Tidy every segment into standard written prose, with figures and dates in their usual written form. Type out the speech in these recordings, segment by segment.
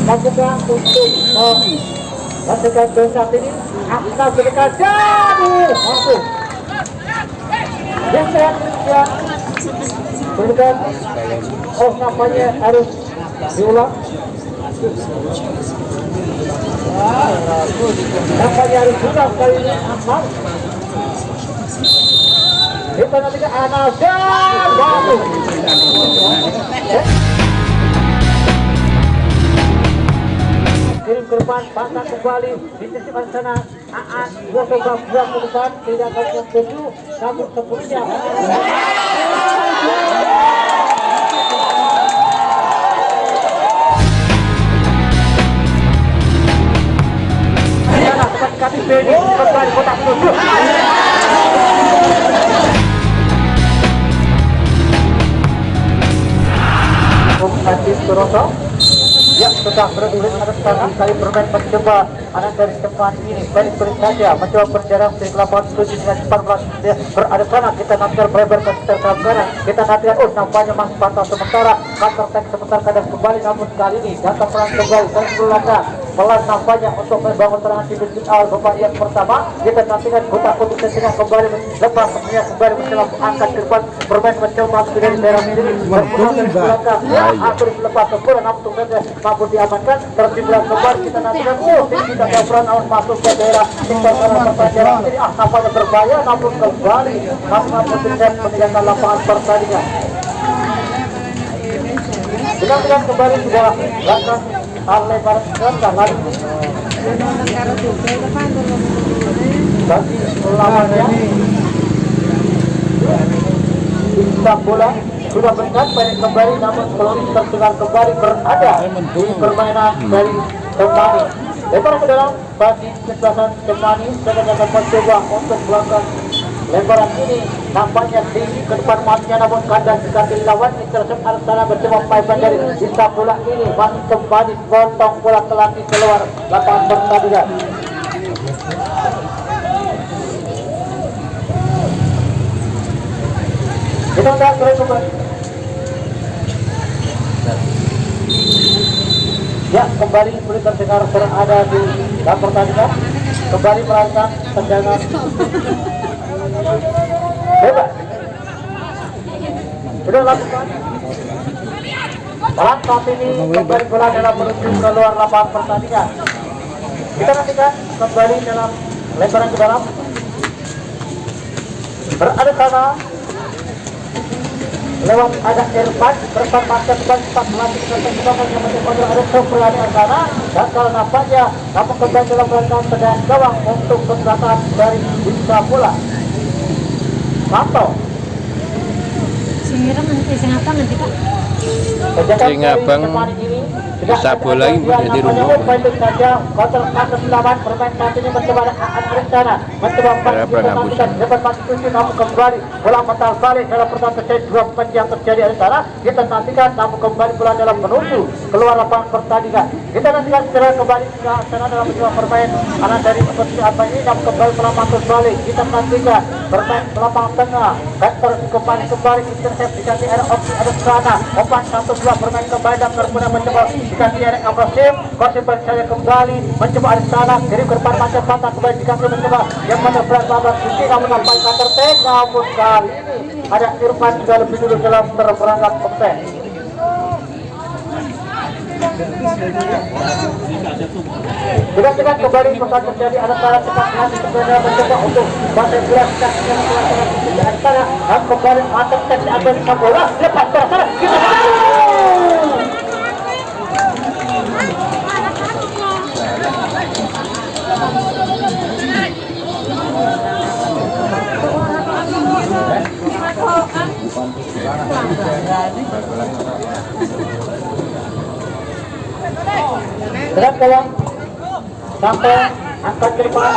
Lakukan untuk lakukan saat ini akan berdekat jauh masuk geser ya berdekat nampaknya harus diulang nampaknya harus diulang kali ini aman kita nanti ke anak dan baru kirim ke depan, pasang kembali dititipkan sana Aan, dua coba buang ke depan tidak akan tertuju namun sepenuhnya tepat kaki Bedi kembali kotak tujuh Aziz Suroso ya sudah bergulir atas tanah kali bermain mencoba anak dari depan ini balik saja mencoba berjarak dari lapangan 7 dengan 14 dia berada sana kita nantikan berlebar ke sekitar kanan kita nantikan nampaknya masih patah sementara kantor tank sebentar kadang kembali namun kali ini datang pelan kembali dan belakang pelan nampaknya untuk membangun serangan di titik awal babak yang pertama kita nantikan buta putih setengah kembali lepas semuanya kembali mencoba angkat ke depan bermain mencoba dari daerah sendiri berpulang dari belakang ya atur lepas sempurna namun mampu diamankan tertimbang kembali kita nantikan tidak ada peran awan masuk ke daerah tinggal karena pertandingan ini nampaknya berbahaya namun kembali mampu meninggalkan lapangan pertandingan dengan kembali sudah lakukan lebar ke lagi bagi lawannya bintang bola sudah berkat balik kembali namun peluit tertinggal kembali berada di permainan dari Cemani lebar ke dalam bagi kesebelasan Cemani sedang akan mencoba untuk melakukan lebaran ini nampaknya tinggi ke depan matnya namun kandang sekali lawan Intercept Arsana mencoba paipan dari sisa bola ini masih kembali potong bola ke lagi keluar lapangan pertandingan kita akan terus kembali ya kembali boleh terdengar berada di dalam pertandingan kembali merasakan tendangan bebas sudah lakukan pelan saat ini kembali bola dalam menuju keluar lapangan pertandingan kita nantikan kembali dalam lebaran ke dalam berada sana lewat ada Irfan bersama kembali 14 kesempaatan yang mencoba ada keberanian sana dan kalau nampaknya namun kembali dalam rangka sedang gawang untuk kesempatan dari bisa pula Santo Singira nanti singapa nanti Pak Singabang bisa bola ini jadi rumah saja kontrol atas lawan bermain saat ini mencoba rencana mencoba dapat masuk namun kembali bola mental balik dalam pertandingan terjadi 2 poin yang terjadi di sana kita nantikan namun kembali bola dalam menuju keluar lapangan pertandingan kita nantikan secara kembali ke sana dalam mencoba bermain anak dari seperti apa ini namun kembali bola masuk balik kita nantikan bermain lapangan tengah vektor kembali intercept dikasih arah opsi ada sana umpan 1-2 bermain kembali dan kemudian mencoba dikasih arah Abrasim Kosim percaya kembali mencoba ada sana kirim ke depan macam patah kembali dikasih mencoba yang mana berat babak ini namun sampai kantor tek namun kali ini ada Irfan juga lebih dulu dalam terperangkap pemain Sudah kembali pesan terjadi ada salah cepat nanti sebenarnya mencoba untuk batas gelas kakinya melakukan pekerjaan sana dan kembali atas teknik abis bola lepas terasa kita berat dalam sampai angkat ke depan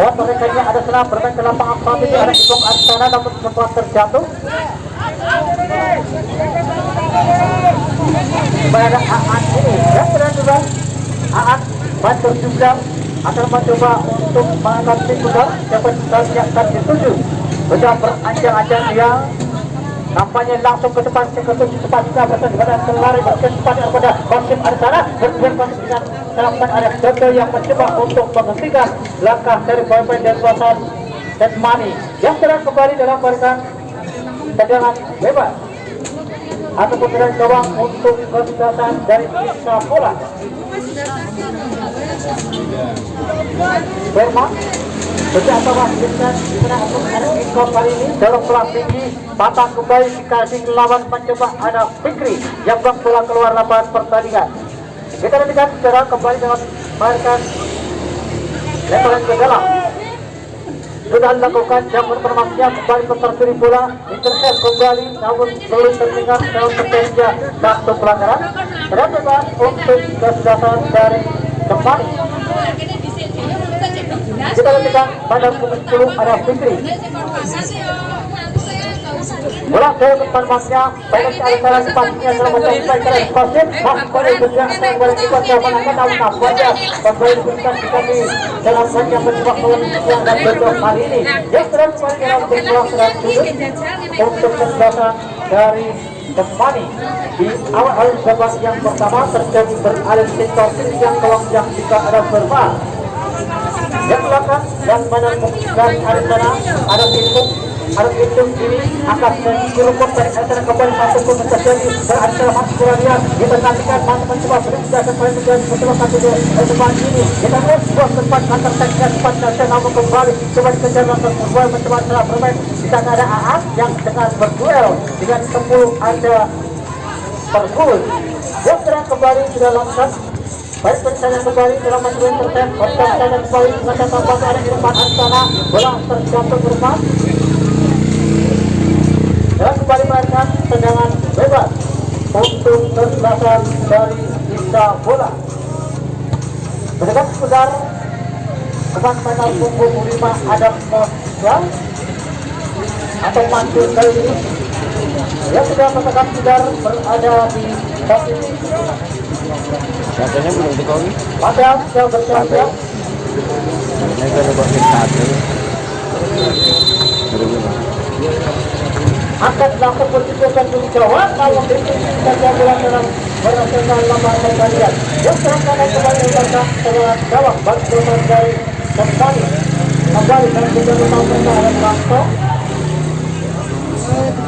Dan mereka ada serangan bermain ke lapangan Pati, ada Ipong Arsana dapat sempat terjatuh. Pada Aan ini dan juga Aan bantu juga akan mencoba untuk mengangkat tim besar dapat terlihat dituju. Sudah beranjang-anjang dia nampaknya langsung ke depan cepat juga berada selari berkecepatan kepada Basim Arsana berjuang dengan harapan ada Dodo yang mencoba untuk menghentikan langkah dari pemain dan kuasa Setmani yang serang kembali dalam barisan tendangan bebas ataupun tendangan gawang untuk kesuksesan dari Isa Bola. Berman sejak bawah dengan untuk Enrico kali ini dorong bola tinggi patah kembali dikasih lawan mencoba ada Fikri yang buang bola keluar lapangan pertandingan. Kita nantikan secara kembali dengan barisan lemparan ke dalam. Sudah dilakukan jam informasinya kembali ke terpilih bola intercept kembali namun belum terdengar dalam terjadinya satu pelanggaran dan bebas untuk kesuksesan dari kembali. Kita nantikan pada pukul 10 ada Fikri. Bola ke depan masnya, baik ada salah sepatnya selama sampai ke pasir, kembali bergerak kembali ke jawaban akan tahu nampaknya kembali diberikan kami dalam saja mencoba melawan dan bentuk kali ini. Yang terus dalam berpeluang serang sudut untuk kesuksesan dari kembali di awal babak yang pertama terjadi beralih sektor kiri yang gawang yang jika ada verbal. Yang belakang dan menemukan ada pintu kiri akan diruput dari antara kembali masuk ke terjadi berantara masuk Kurania kita nantikan masuk mencoba berubah kembali menjadi mencoba satu depan ini kita lihat sebuah tempat antar teknik cepat nasional kembali coba dikejar langsung kembali mencoba setelah bermain kita ada Aan yang dengan berduel dengan 10 ada pergul yang terang kembali sudah langsung. Baik pertanyaan kembali dalam materi terten pertanyaan kembali dengan catatan ada Irfan Arsana bola terjatuh berpas dan kembali melakukan tendangan bebas untuk kesuksesan dari Isa Bola. Mendekat sekedar kepan final punggung 5 Adam Moslan atau mantul kali ini yang sudah mendekat sekedar berada di posisi katanya belum dikoni. Padahal sudah bersiap. Ini kan bagian satu. Akan langsung bertujuan untuk Jawa kalau itu saja bola dalam berasakan lama kembalian. Yang serangkan kembali datang setelah Jawa bantuan dari kembali dan juga memang pertahanan langsung.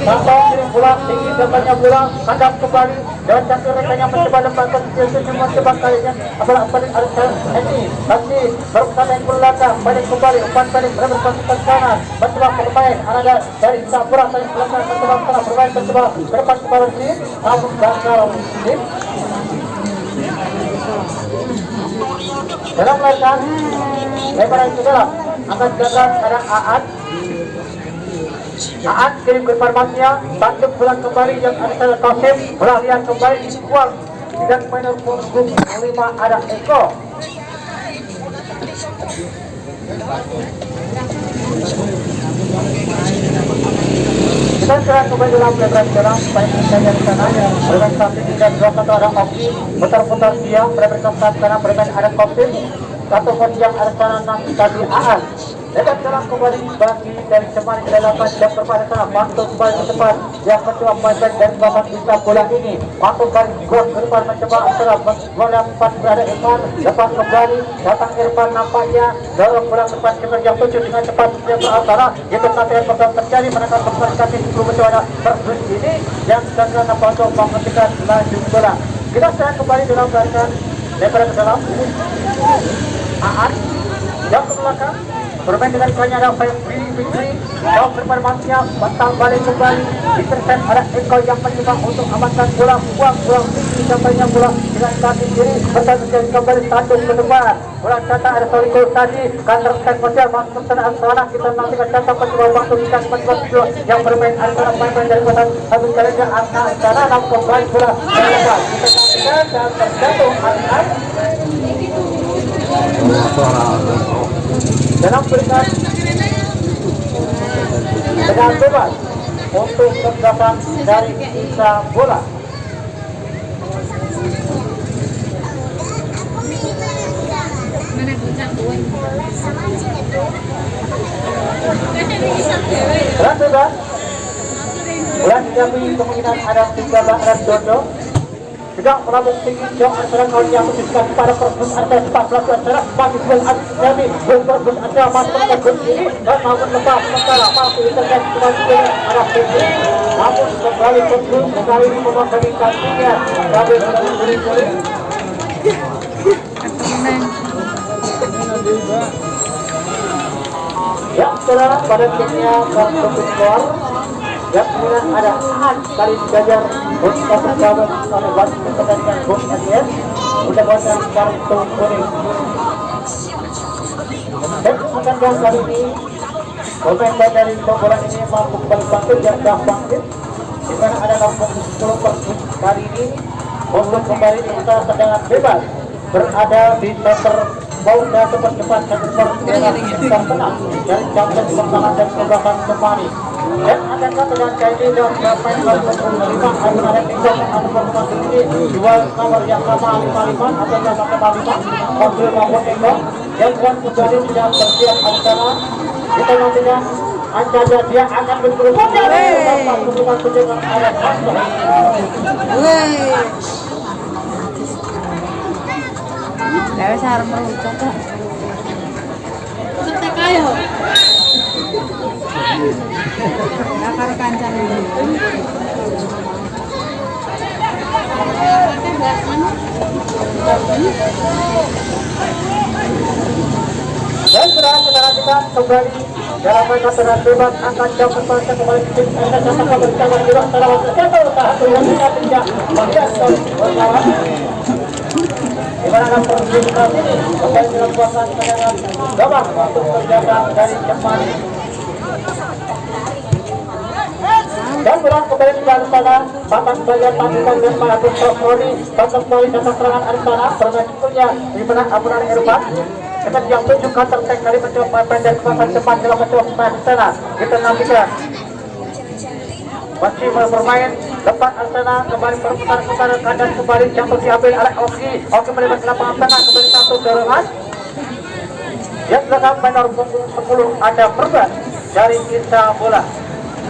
Satu kirim bola tinggi depannya bola hadap kembali dan satu rekannya mencoba lemparkan semua coba kalinya apalagi ada ini masih berkata yang belakang balik kembali umpan balik berpasukan kanan mencoba bermain ada dari Sapura dari belakang mencoba bermain mencoba ke depan kembali sih namun gagal sih dalam melakukan lebaran juga akan gagal ada Aan kirim ke farmasinya, tanduk pulang kembali yang ada salah Qasim, bola liar kembali dibuang dan final punggung 5 ada Eko. Kita serang kembali dalam lebaran dalam supaya kita yang sana yang bermain saat ini dan 21 ada Oki putar-putar dia bermain saat sana bermain ada Qasim satu yang ada sana nanti tadi Aan. Dekat dalam kembali bagi dari Cemani ke dalaman jam kepada sana mantul kembali ke depan yang mencoba main dari bapak Isa bola ini mantul kembali gol ke depan mencoba antara bola 4 berada Irfan depan kembali datang Irfan nampaknya dorong bola ke depan kepada yang 7 dengan cepat dia ke antara itu nanti yang bakal terjadi mereka kembali kasih sebelum mencoba berdus ini yang sedang untuk menghentikan laju bola. Kita serang kembali dalam garisan lebar ke dalam Aan yang ke belakang bermain dengan ikannya ada Fikri jauh berpermasnya batang balik kembali intercept ada Eko yang mencoba untuk amankan bola buang Fikri sampainya bola dengan kaki kiri bertahan kembali tanduk ke depan bola catat ada Soriko tadi counter attack sosial masuk tendangan sana kita nantikan catat mencoba waktu ikan mencoba yang bermain antara pemain dari kota satu kalinya angka sana namun kembali bola kita nantikan dan terjatuh angkat dalam berikan dengan bebas untuk tendangan dari sisa bola. Bola bebas. Bola didampingi kemungkinan ada 13 Dodo. Sedang melambung tinggi jauh antara kawan yang menyusukan pada perbus antara 14 antara bagi sebuah jadi berbus antara masuk ke bus ini dan maupun lepas sementara mampu ditekan kembali arah tinggi namun kembali perbus kembali memakai kakinya sambil beri-beri ya setelah pada timnya kartu skor yang kemudian ada Ahad kali digajar untuk bersahabat oleh wasit pertandingan Bos Adian mendapatkan kartu kuning. Dan pertandingan kali ini pemain dari bola ini mampu kembali bangkit dan dah bangkit di mana ada 60% kali ini untuk kembali kita tendangan bebas berada di meter bawah tepat depan satu pertandingan yang tenang dari jangkauan pertahanan dan kebelakang kembali. Dan akan dengan KD dan pemain nomor 5 akan ada 3 ini dua nomor yang sama 55 atau yang sama 55 mobil maupun ekor yang buat kembali tidak bersiap antara kita nantinya antara dia akan berkurung tanpa hubungan penjagaan arah pasok. Dewes harus merucok kok. Kita kayo. Nakar kancan ini. Dan saudara-saudara kita kembali dalam pertandingan bebas akan jam berpasang kembali ke tim dan akan bersama di antara satu yang tidak melihat berlawan. Di mana akan pertandingan ini kembali dilakukan dengan gambar untuk terjaga dari Jepang. Dan berang kembali di sana batang bagian tanggungan dan mengatur Roni batang kembali datang serangan Arsana permain punya di mana Abunan Irfan dengan yang tunjukkan tertek dari mencoba pendek kekuatan cepat dalam mencoba Arsana kita nantikan masih bermain depan Arsana kembali berputar-putar kanan kembali jatuh diambil oleh Oki melibat lapangan tengah kembali satu dorongan yang belakang menor 10 ada perban dari sisa bola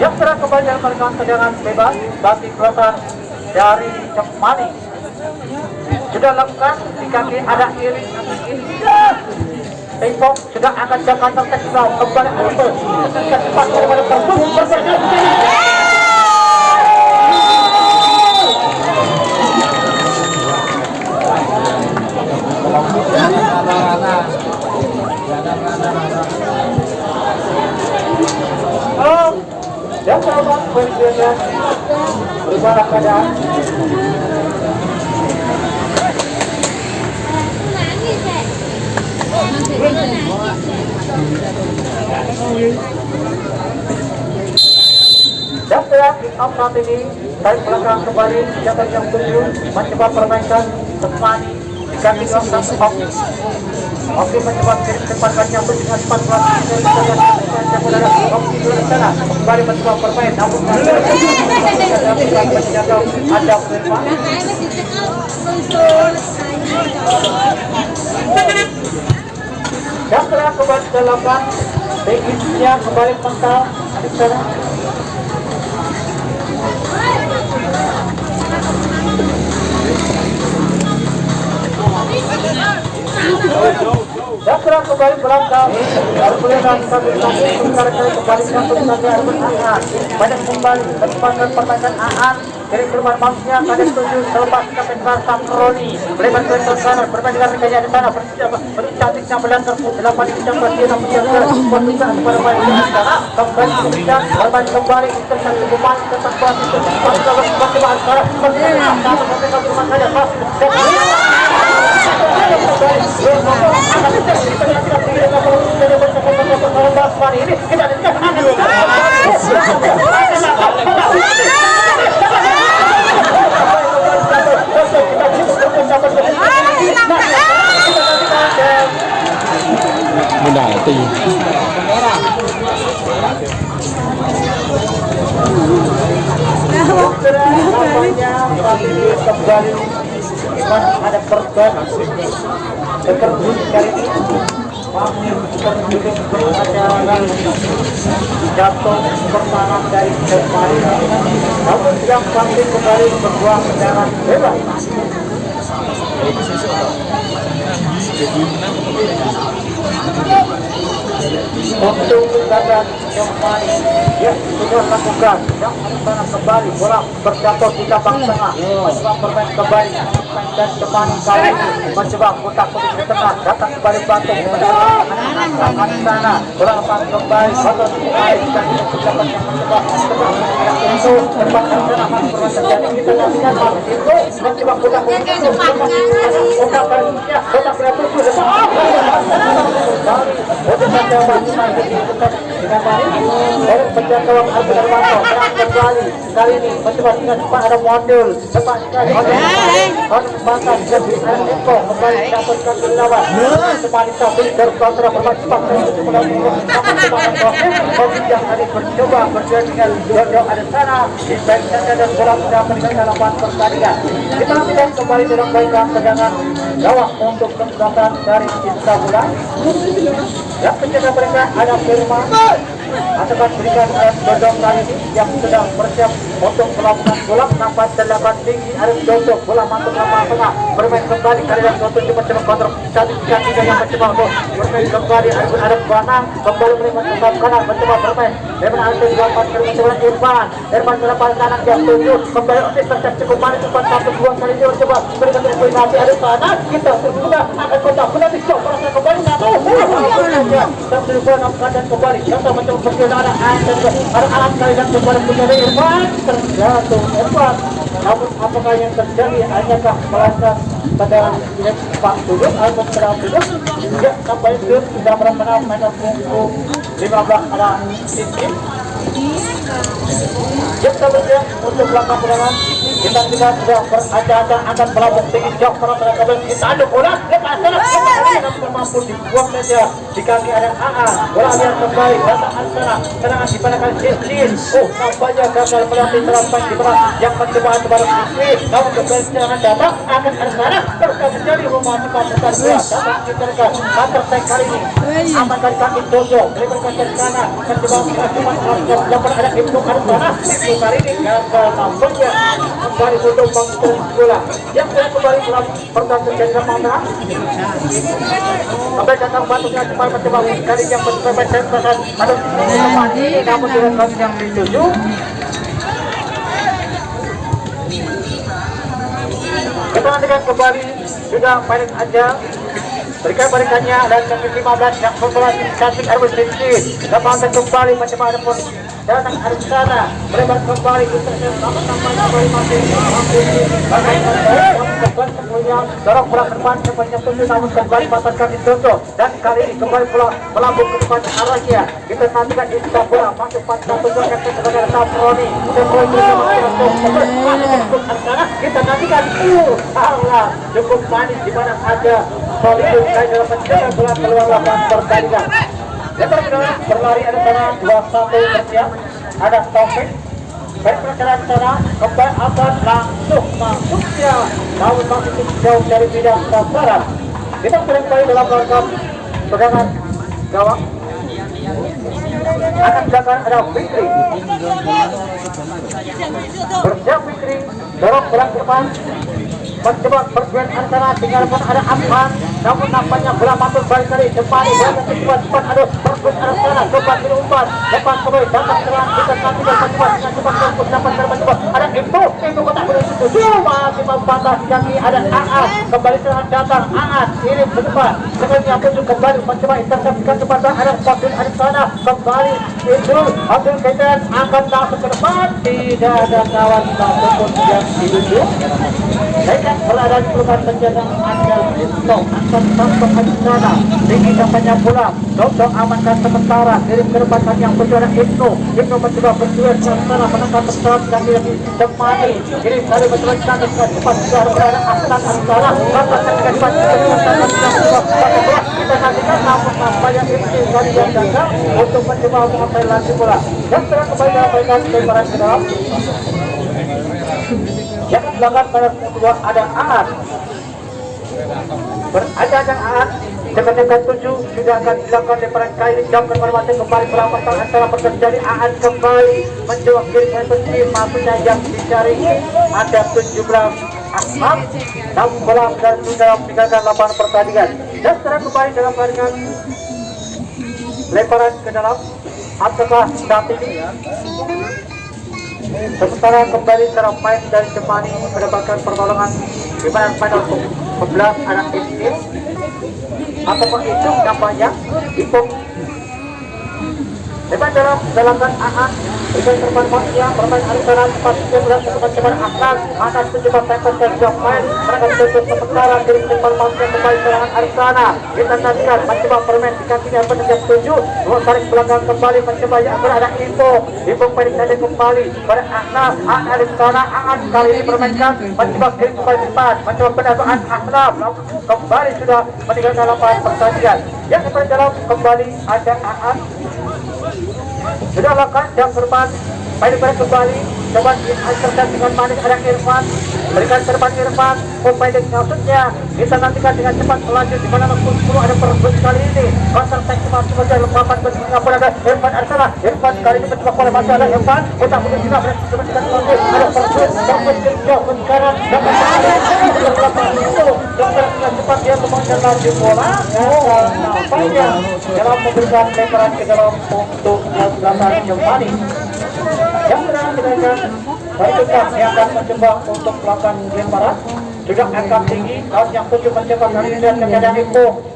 yang serang kembali dalam pergerakan tendangan bebas bagi keluatan dari Cemani sudah lakukan di kaki ada iring Tembok sudah akan Jakarta Teknal kembali Alpes cepat kepada terbuk berjalan dan sahabat berjalan berubah keadaan dan setelah kick off saat ini tarik belakang kembali jatuh yang 7 mencoba permainkan Temani diganti ke off Oke mencoba kirim kecepatan yang dengan 14 Oke dulu di sana kembali mencoba permain namun ada Firman dan setelah kembali ke lapangan Begisnya kembali mental di sana dan setelah kembali belakang berpuluhan sambil kembali banyak kembali kesempatan pertandingan Aan dari perumahan maksudnya kali 7 selepas kapten Roni melepas ke sana bermain dengan rekannya di sana cantiknya belakang 8 jam bersiap menjaga posisi kepada main di sana kembali kemudian bermain kembali ke satu pemain tetap kuat itu masih sekarang satu pemain saja ini kita kendati. Kembali Iman ada korban terterbun kali ini terjuduk beracara jatuh pertama dari kembali namun yang pasti kembali berbuah dengan bebas untuk keadaan kembali ya sudah lakukan yang sana kembali bola berjatuh di tabang tengah mencoba bermain kembali dan kembali kali mencoba putar ke tengah datang kembali Batu anak sana bola lepas kembali Batu kembali dan dapat yang mencoba itu tempat yang sana masih terjadi kita nantikan itu mencoba putar ke tengah putar baliknya putar berapa itu dari penjangkauan Arbi Darmanto kembali kali ini mencoba dengan cepat ada modul cepat sekali bantah jadi Eko kembali dapatkan lawan kembali tapi berkontra bermain cepat yang tadi mencoba berjalan dengan Dodo ada sana di backnya dan bola sudah meninggalkan lapangan pertandingan kita lihat kembali dalam baikkan tendangan gawang untuk kesempatan dari Cinta Bola ya penjaga mereka ada Firman akan berikan Dodong kali ini yang sedang bersiap untuk melakukan bola nampak tendangan tinggi ada Dodo bola masuk lapangan tengah bermain kembali kali yang Dodo cepat kontrol cantik yang mencoba untuk bermain kembali ada Banang kembali bermain ke kanan mencoba bermain Irfan ada dilakukan mencoba Irfan melepas kanan yang tujuh kembali untuk tercap cukup manis cepat satu dua kali ini mencoba berikan koordinasi ada Banang kita sudah akan kontak bola dicoba kembali dan kembali kita mencoba perjalanan ada alat kali dan kembali menjadi Irfan terjatuh Irfan namun apakah yang terjadi hanyakah merasa pada Pak Duduk atau pada Duduk ya sampai itu sudah berapa meter punggung 15 ada titik ya sebenarnya untuk langkah pegangan kita juga sudah berada akan melambung tinggi jauh para kembali kita aduk bola lepas mampu dibuang saja di kaki ada AA bola lihat kembali datang Ansana tendangan dipanakan Cincin nampaknya gagal melatih terapan di bawah yang percobaan kembali Cincin namun kembali serangan datang akan Ansana terus menjadi rumah cepat pertandingan datang diterkan counter attack kali ini aman dari kaki Dodo berikan ke sana percobaan cuma dapat ada Ibnu Ansana Ibnu kali ini gagal nampaknya kembali untuk menghitung bola yang kembali dalam pertandingan dari lapangan sampai datang Batunya cepat mencoba kali yang mencoba tembakan ada ini namun dengan kali yang dituju kita nantikan kembali sudah paling aja berikan barikannya dan yang ke-15 yang memperoleh cantik Erwin Rinci dapat kembali mencoba ada pun datang dari sana melebar kembali tampaknya kembali masih kemudian dorong bola ke depan sepanjang 7 namun kembali patahkan di Dodo dan kali ini kembali bola melambung ke depan arahnya kita nantikan di bola masuk 4-1 yang sebagai Saproni kita nantikan Allah cukup manis di mana ada Solidus dari dalam penjaga bola keluar lapangan pertandingan berlari ada sana 2-1 bersiap ada Taufik baik perjalanan sana kembali akan langsung masuknya namun masih jauh dari bidang sasaran kita kembali dalam rangka pegangan gawang akan jaga ada Fikri bersiap Fikri dorong bola ke depan mencoba berjuang antara tinggal pun ada Afan namun nampaknya bola masuk balik kali depan cepat ada berjuang antara coba diumpan depan kembali datang serang kita nanti mencoba dengan cepat untuk dapat mencoba ada itu kotak bola itu masih membantah kaki ada AA kembali serangan datang AA kirim ke depan sebenarnya tujuh kembali mencoba intersepsikan kepada ada Fakir ada sana kembali itu Abdul Kaitan akan langsung ke depan tidak ada kawan satupun yang dituju saya berada di pelukan penjagaan Anda Itu akan sampai ke sana tinggi kampanye bola Dodo amankan sementara kirim ke depan yang berjuara Ibnu mencoba berjuang ke sana menangkap pesawat kaki lagi temani kirim kali berjuang ke sana cepat sudah berada Aslan Antara maka ketika cepat kita nantikan namun nampaknya ini kali yang gagal untuk mencoba mengambil lagi bola. Dan sekarang kembali diabaikan lemparan ke dalam. Yang belakang pada kedua ada Aan. Berada ada Aan. Dengan dekat 7 sudah akan dilakukan lemparan kali dijauhkan masing kembali perapatan antara terjadi. Aan kembali mencoba kiri posisi maksudnya yang dicari ada 17 Ahmad 16 dan sudah meninggalkan lapangan pertandingan. Dan sekarang kembali dalam pertandingan lemparan ke dalam apakah saat ini sementara kembali secara main dari Jepani mendapatkan pertolongan di mana pada 11 anak SD ataupun itu nampaknya Ipung lepas dalam AA dengan terpaksa bermain Arisana pasti berhasil teman-teman akan atas sejumlah tempat terjauh main mereka tutup sementara dari terpaksa kembali serangan Arisana kita nantikan mencoba bermain di kakinya penegak 7 dua tarik belakang kembali mencoba yang berada Ipung pendek saja kembali pada Ahnaf Arisana kali ini bermainkan mencoba kiri kembali depan mencoba pendataan Ahnaf kembali sudah meninggalkan lapangan pertandingan yang dalam kembali ada Aan sudah lakukan jam serban main kembali coba diantarkan dengan manis ada Irfan berikan serban Irfan pendek maksudnya kita nantikan dengan cepat melanjut di mana 10 ada perebut kali ini counter attack masuk saja lemparan berikutnya pun ada Irfan Arsana Irfan kali ini mencoba bola masuk ada Irfan kita mungkin tidak berhasil dengan perebut ada perebut jauh ke kanan dapat lepas itu dokter dengan cepat dia memanjang laju bola nampaknya dalam memberikan lemparan ke dalam untuk belakang kembali yang sedang dinaikkan bertukar yang akan mencoba untuk melakukan lemparan sudah angkat tinggi kawan yang 7 mencoba kali ini dan keadaan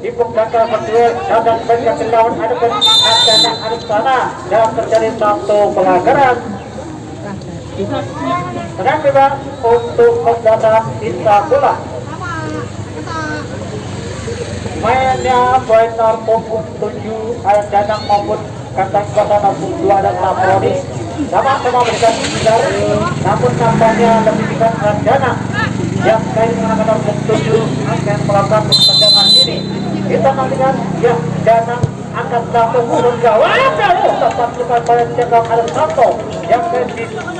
Ipung gagal berduel dan sebagai lawan ada Arsana Arisana dalam terjadi satu pelanggaran sedang bebas untuk pembedahan sisa bola mainnya Boyner punggung 7 ada Danang maupun kata kuasa 62 dan Saprodi sama-sama berikan sekitar namun nampaknya lebih dekat Danang yang kali menggunakan punggung 7 akan melakukan tendangan ini kita nantikan ya Danang akan langsung turun gawang tepat bukan pada cekal ada satu yang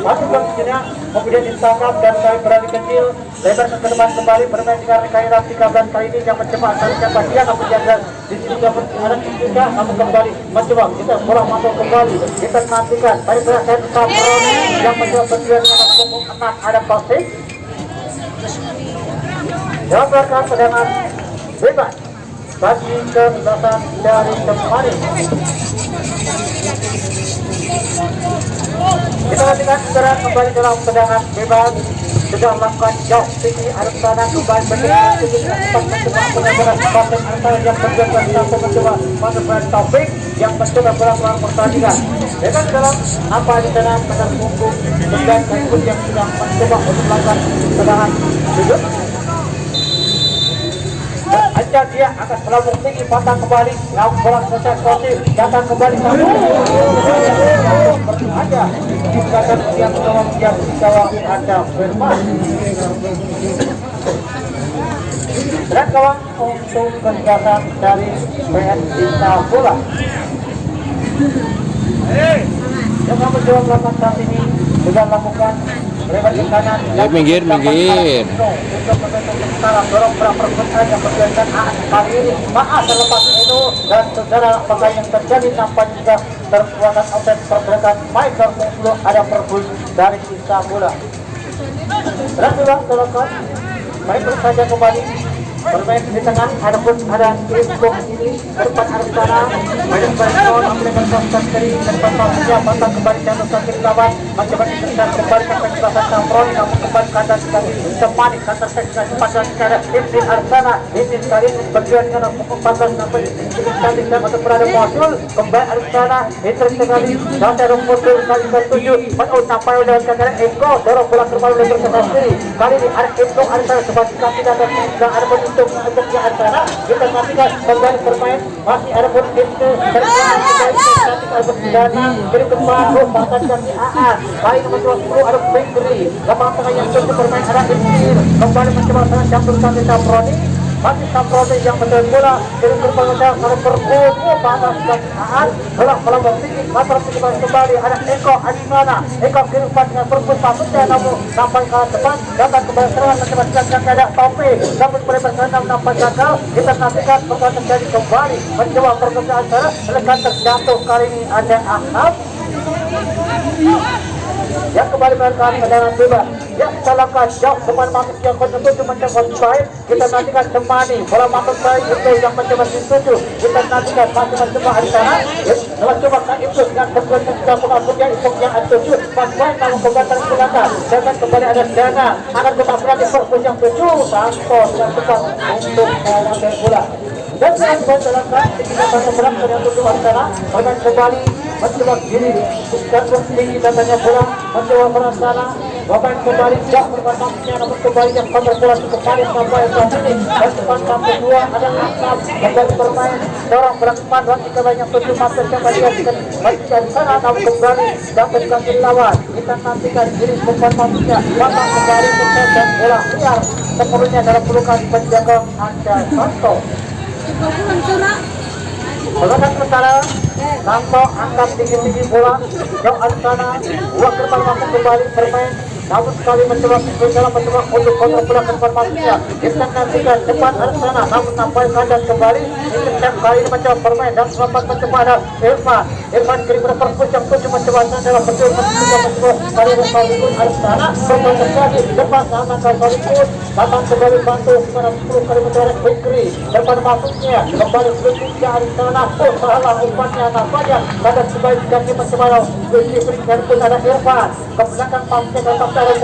masukkan sini kemudian ditangkap dan kali berani kecil lebar ke depan kembali bermain dengan rekayasa 13 kali ini yang mencoba asal siapa dia namun jaga di sini ada juga namun kembali mencoba kita bola masuk kembali kita nantikan pada perasaan Saproni yang mencoba berjuang dengan punggung 6 ada pasti jawabkan tendangan bebas bagi kesempatan dari Jepani. Kita nantikan segera kembali dalam tendangan bebas sudah melakukan jauh tinggi Arsana kembali berdiri cepat mencoba penyebaran pasang Arsana yang berjalan satu mencoba masukkan Taufik yang mencoba pulang pertandingan dengan dalam apa di sana dengan punggung dan ikut yang sudah mencoba untuk melakukan tendangan sudut Anjar dia akan melambung tinggi patah kembali lalu bola selesai sportif datang kembali satu berada dikatakan yang tolong yang dijawab ada Firman dan kawan untuk kegiatan dari PSISA bola yang mencoba melakukan saat ini sudah melakukan lebar ke kanan minggir dorong perputaran yang berjalan kali ini maaf terlepas itu dan saudara apakah yang terjadi nampak juga terkuatan offset pergerakan Michael Munglo ada perbus dari sisa bola dan sudah terlepas Michael saja kembali bermain di tengah ada Ipung ini depan Arsana banyak berkon ambilkan pasang kiri depan pasangnya patah kembali jatuh kaki lawan mencoba dikejar kembali ke penjelasan Saproni namun kembali ke atas kaki Jepani kantor seksual cepat dan secara Ibn Arsana ini kali ini berjuang dengan pukul 14 sampai cantik dan untuk berada muncul kembali Arsana interest sekali dan terung muncul kali ke-7 menurut sampai lewat kaki Eko dorong bola kembali lebar ke atas kiri kali ini ada Eko Arsana sebagai kaki dan ada untuk yang Arsana kita nantikan kembali bermain masih ada pun itu terkait Danang beri kembali bahkan kaki AA kali ini mencoba 10 ada Bakery lapangan tengah yang terus bermain ada Ibnir kembali mencoba sangat campur kaki Saproni masih Saprodi yang mendapat bola dari berbagai cara berkumpul pada saat bola melambung tinggi mata tinggi kembali ada Eko Adinana Eko kiri dengan berpus masuknya namun sampai ke depan datang kembali serangan mencoba ada Topi namun boleh bersenam nampak gagal kita nantikan bakal terjadi kembali mencoba perkembangan antara lekat terjatuh kali ini ada Ahmad yang kembali melakukan tendangan bebas yang salahkan jauh depan masuk yang konstitusi mencoba baik kita nantikan temani bola masuk baik itu yang mencoba dituju kita nantikan masih mencoba di sana mencoba kan itu dengan berkualitas sudah mengatur yang itu yang tuju pas baik namun kembali selatan dan kembali ada Dana akan tetap berani fokus yang tuju Santos yang cepat untuk mengambil bola dan sekarang selatan kita akan berangkat yang tuju di sana bermain kembali mencoba kiri dan tinggi datanya bola mencoba berasana Bapak kembali jauh berpasangnya namun kembali yang bola kembali sampai saat ini dan depan sampai kedua ada Asam kembali bermain dorong berangkat lagi ke banyak tujuh mata kembali di sana namun kembali dapat kaki lawan kita nantikan diri depan masuknya Bapak kembali sukses dan bola liar sepenuhnya dalam pelukan penjaga Anda Santo Pelukan sementara Santo angkat tinggi-tinggi bola jauh di sana uang gerbang masuk kembali bermain namun sekali mencoba dalam mencoba untuk kontrol bola ke depan masuknya kita nantikan depan arah sana namun sampai kandang kembali Inter kali ini mencoba bermain dan selamat mencoba ada Irfan kiri berperpus yang tujuh mencoba dalam betul mencoba kali berpalukun arah sana bermain terjadi depan sana berpalukun datang kembali bantu sekarang 10 kali mencoba Fikri depan masuknya kembali berikutnya arah sana salah umpannya nampaknya pada sebaiknya mencoba Fikri dan pun ada Irfan ke belakang pasnya tetap dari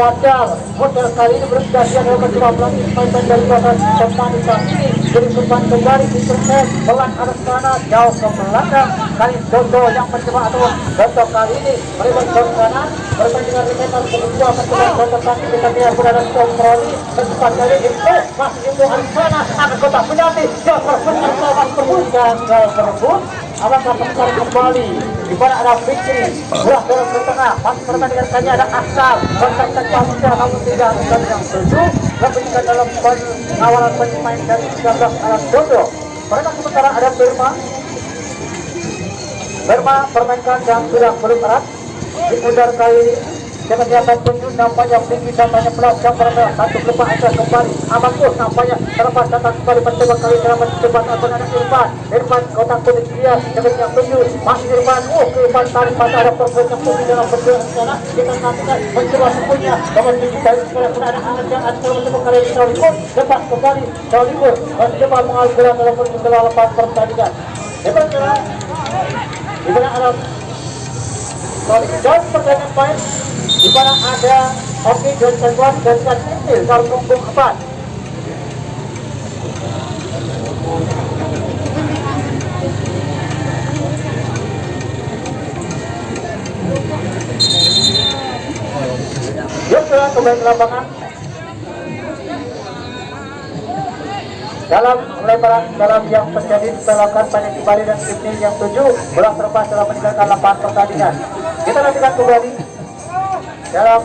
model kali ini berjaya dalam mencoba pelangi mainan dari batas kembali saat ini jadi beban kembali di persen pelan arah sana jauh ke belakang kali Dodo yang mencoba atau Dodo kali ini meribat ke kanan bermain dengan reketan kedua mencoba Dodo kaki kita dia berada di Komproli kecepatan dari itu masih itu arah sana akan kotak penalti jauh berputar ke perbuatan berebut apakah besar kembali di mana ada Fikri bola dorong ke tengah masih pertandingan kali ada Asal kontak pasnya namun tidak bukan yang tujuh lebihkan dalam pengawalan pemain dari 19 alat Dodo mereka sementara ada Berma permainkan yang sudah belum erat di udara kali ini dengan kelihatan tunjuk nampaknya tinggi datanya pelan yang berada satu kelompok aja kembali Amakus nampaknya terlepas datang kembali mencoba kali dalam mencoba atau ada Irfan kotak kuning dia dengan yang tunjuk masih Irfan Irfan tarik pada ada perbuatan yang tunjuk dalam perbuatan sana kita nantikan mencoba sepunya dengan tinggi dari sekolah pun ada anak yang ada mencoba kali ini Saulikun lepas kembali Saulikun mencoba mengalih bola dalam perbuatan lepas pertandingan hebat jalan di mana ada Saulikun dan pertandingan main di mana ada Oki dan Santuan dan Santil kalau punggung 4 Yusra kembali ke lapangan dalam lebaran dalam yang terjadi dilakukan banyak kembali dan tim yang 7 bola terlepas dalam meninggalkan lapangan pertandingan kita nantikan kembali dalam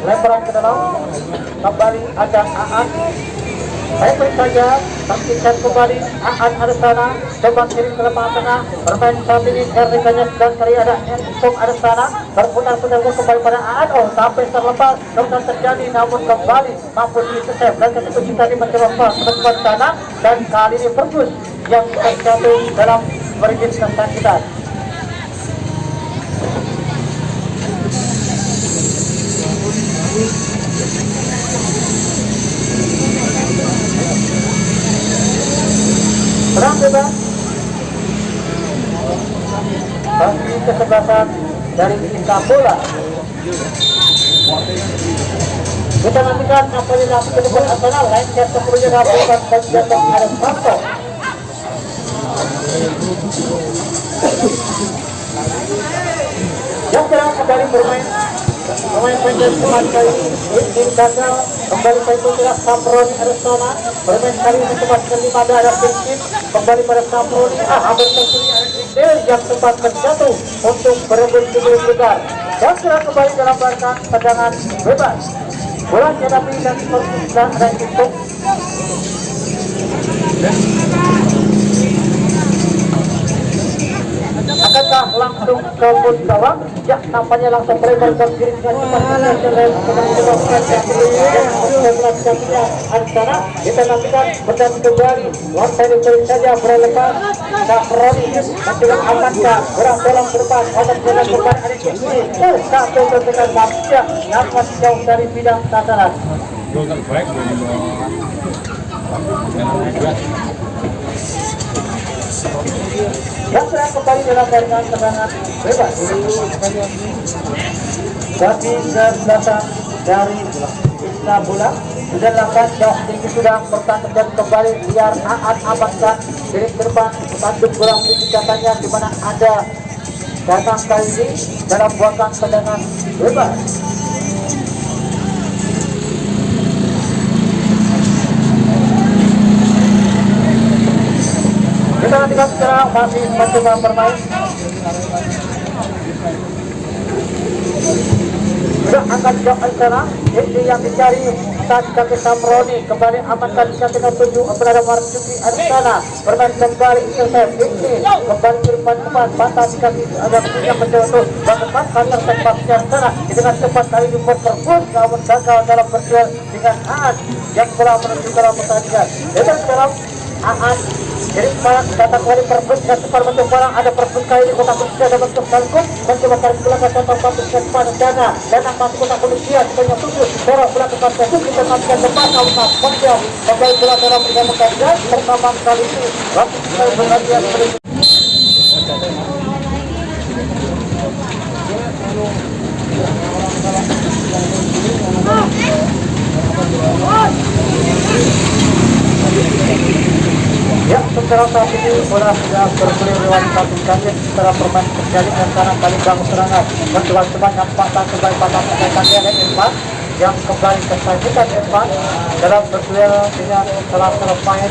lemparan ke dalam kembali ada Aan baik saja terpisah kembali Aan ada sana coba kirim ke lapangan tengah bermain saat ini RDK-nya sedang kali ada Entok ada sana berputar-putar kembali pada Aan sampai terlepas kemudian terjadi namun kembali mampu di-save dan ketika kita mencoba ke sana dan kali ini Pergus yang terjatuh dalam berikut tentang kita Perang bebas bagi kesebelasan dari Inka bola kita nantikan apa yang dilakukan di depan Arsenal lain yang sepenuhnya dilakukan bagian yang ada Santo yang sekarang kembali bermain pendek kembali kali ini gagal kembali ke itu tidak Saproni Arsona bermain kali ini sempat kelima ada Pinkin kembali pada Saproni hampir terjadi ada yang sempat terjatuh untuk berebut kedudukan dan sekarang kembali dalam belakang tendangan bebas bola dihadapi dan seperti ada itu Akankah langsung ke Puncawa? Ya, nampaknya langsung melebar ke kiri dengan cepat. Arsana, kita nantikan berdan kembali. Lantai diberi saja berlepas. Sakroni mencoba amankan gerak bola ke depan. Aman bola ke depan ada ini. Satu tertekan manusia nampak jauh dari bidang sasaran. Yang serang kembali dalam jaringan serangan bebas. Tapi datang dari Isna bola sudah lakukan jauh tinggi sudah bertanding dan kembali biar Aan amankan diri ke depan tanduk bola katanya di mana ada datang kali ini dalam buatan tendangan bebas. Kita nantikan sekarang masih mencoba bermain. Sudah angkat jauh Arsana. Ini yang dicari saat kaki Samroni kembali amankan di samping 7 berada Marzuki Arsana bermain kembali intercept ini kembali ke depan pantas kaki ada punya mencoba untuk bagaimana kantor tempat Arsana dengan cepat kali ini berperbut namun gagal dalam berduel dengan Aan yang telah menuju dalam pertandingan. Kita sekarang Aan jadi sekarang kata kali perbut dan sekarang bentuk barang ada perbut kali ini kota Malaysia ada bentuk kalkun mencoba tarik belakang contoh patut kepada dana masuk kota Malaysia sebanyak 7 dorong belakang kota itu kita masukkan depan Alta Panjang kembali bola dalam pertandingan pertandingan pertama kali ini waktu sekali perhatian ya, secara saat ini bola sudah bergulir lewat satu kaki secara permain terjadi antara kali bangun serangan mencoba sebanyak 4 sebagai patah kaki ada Irfan yang kembali tersajikan Irfan dalam berduel dengan salah satu pemain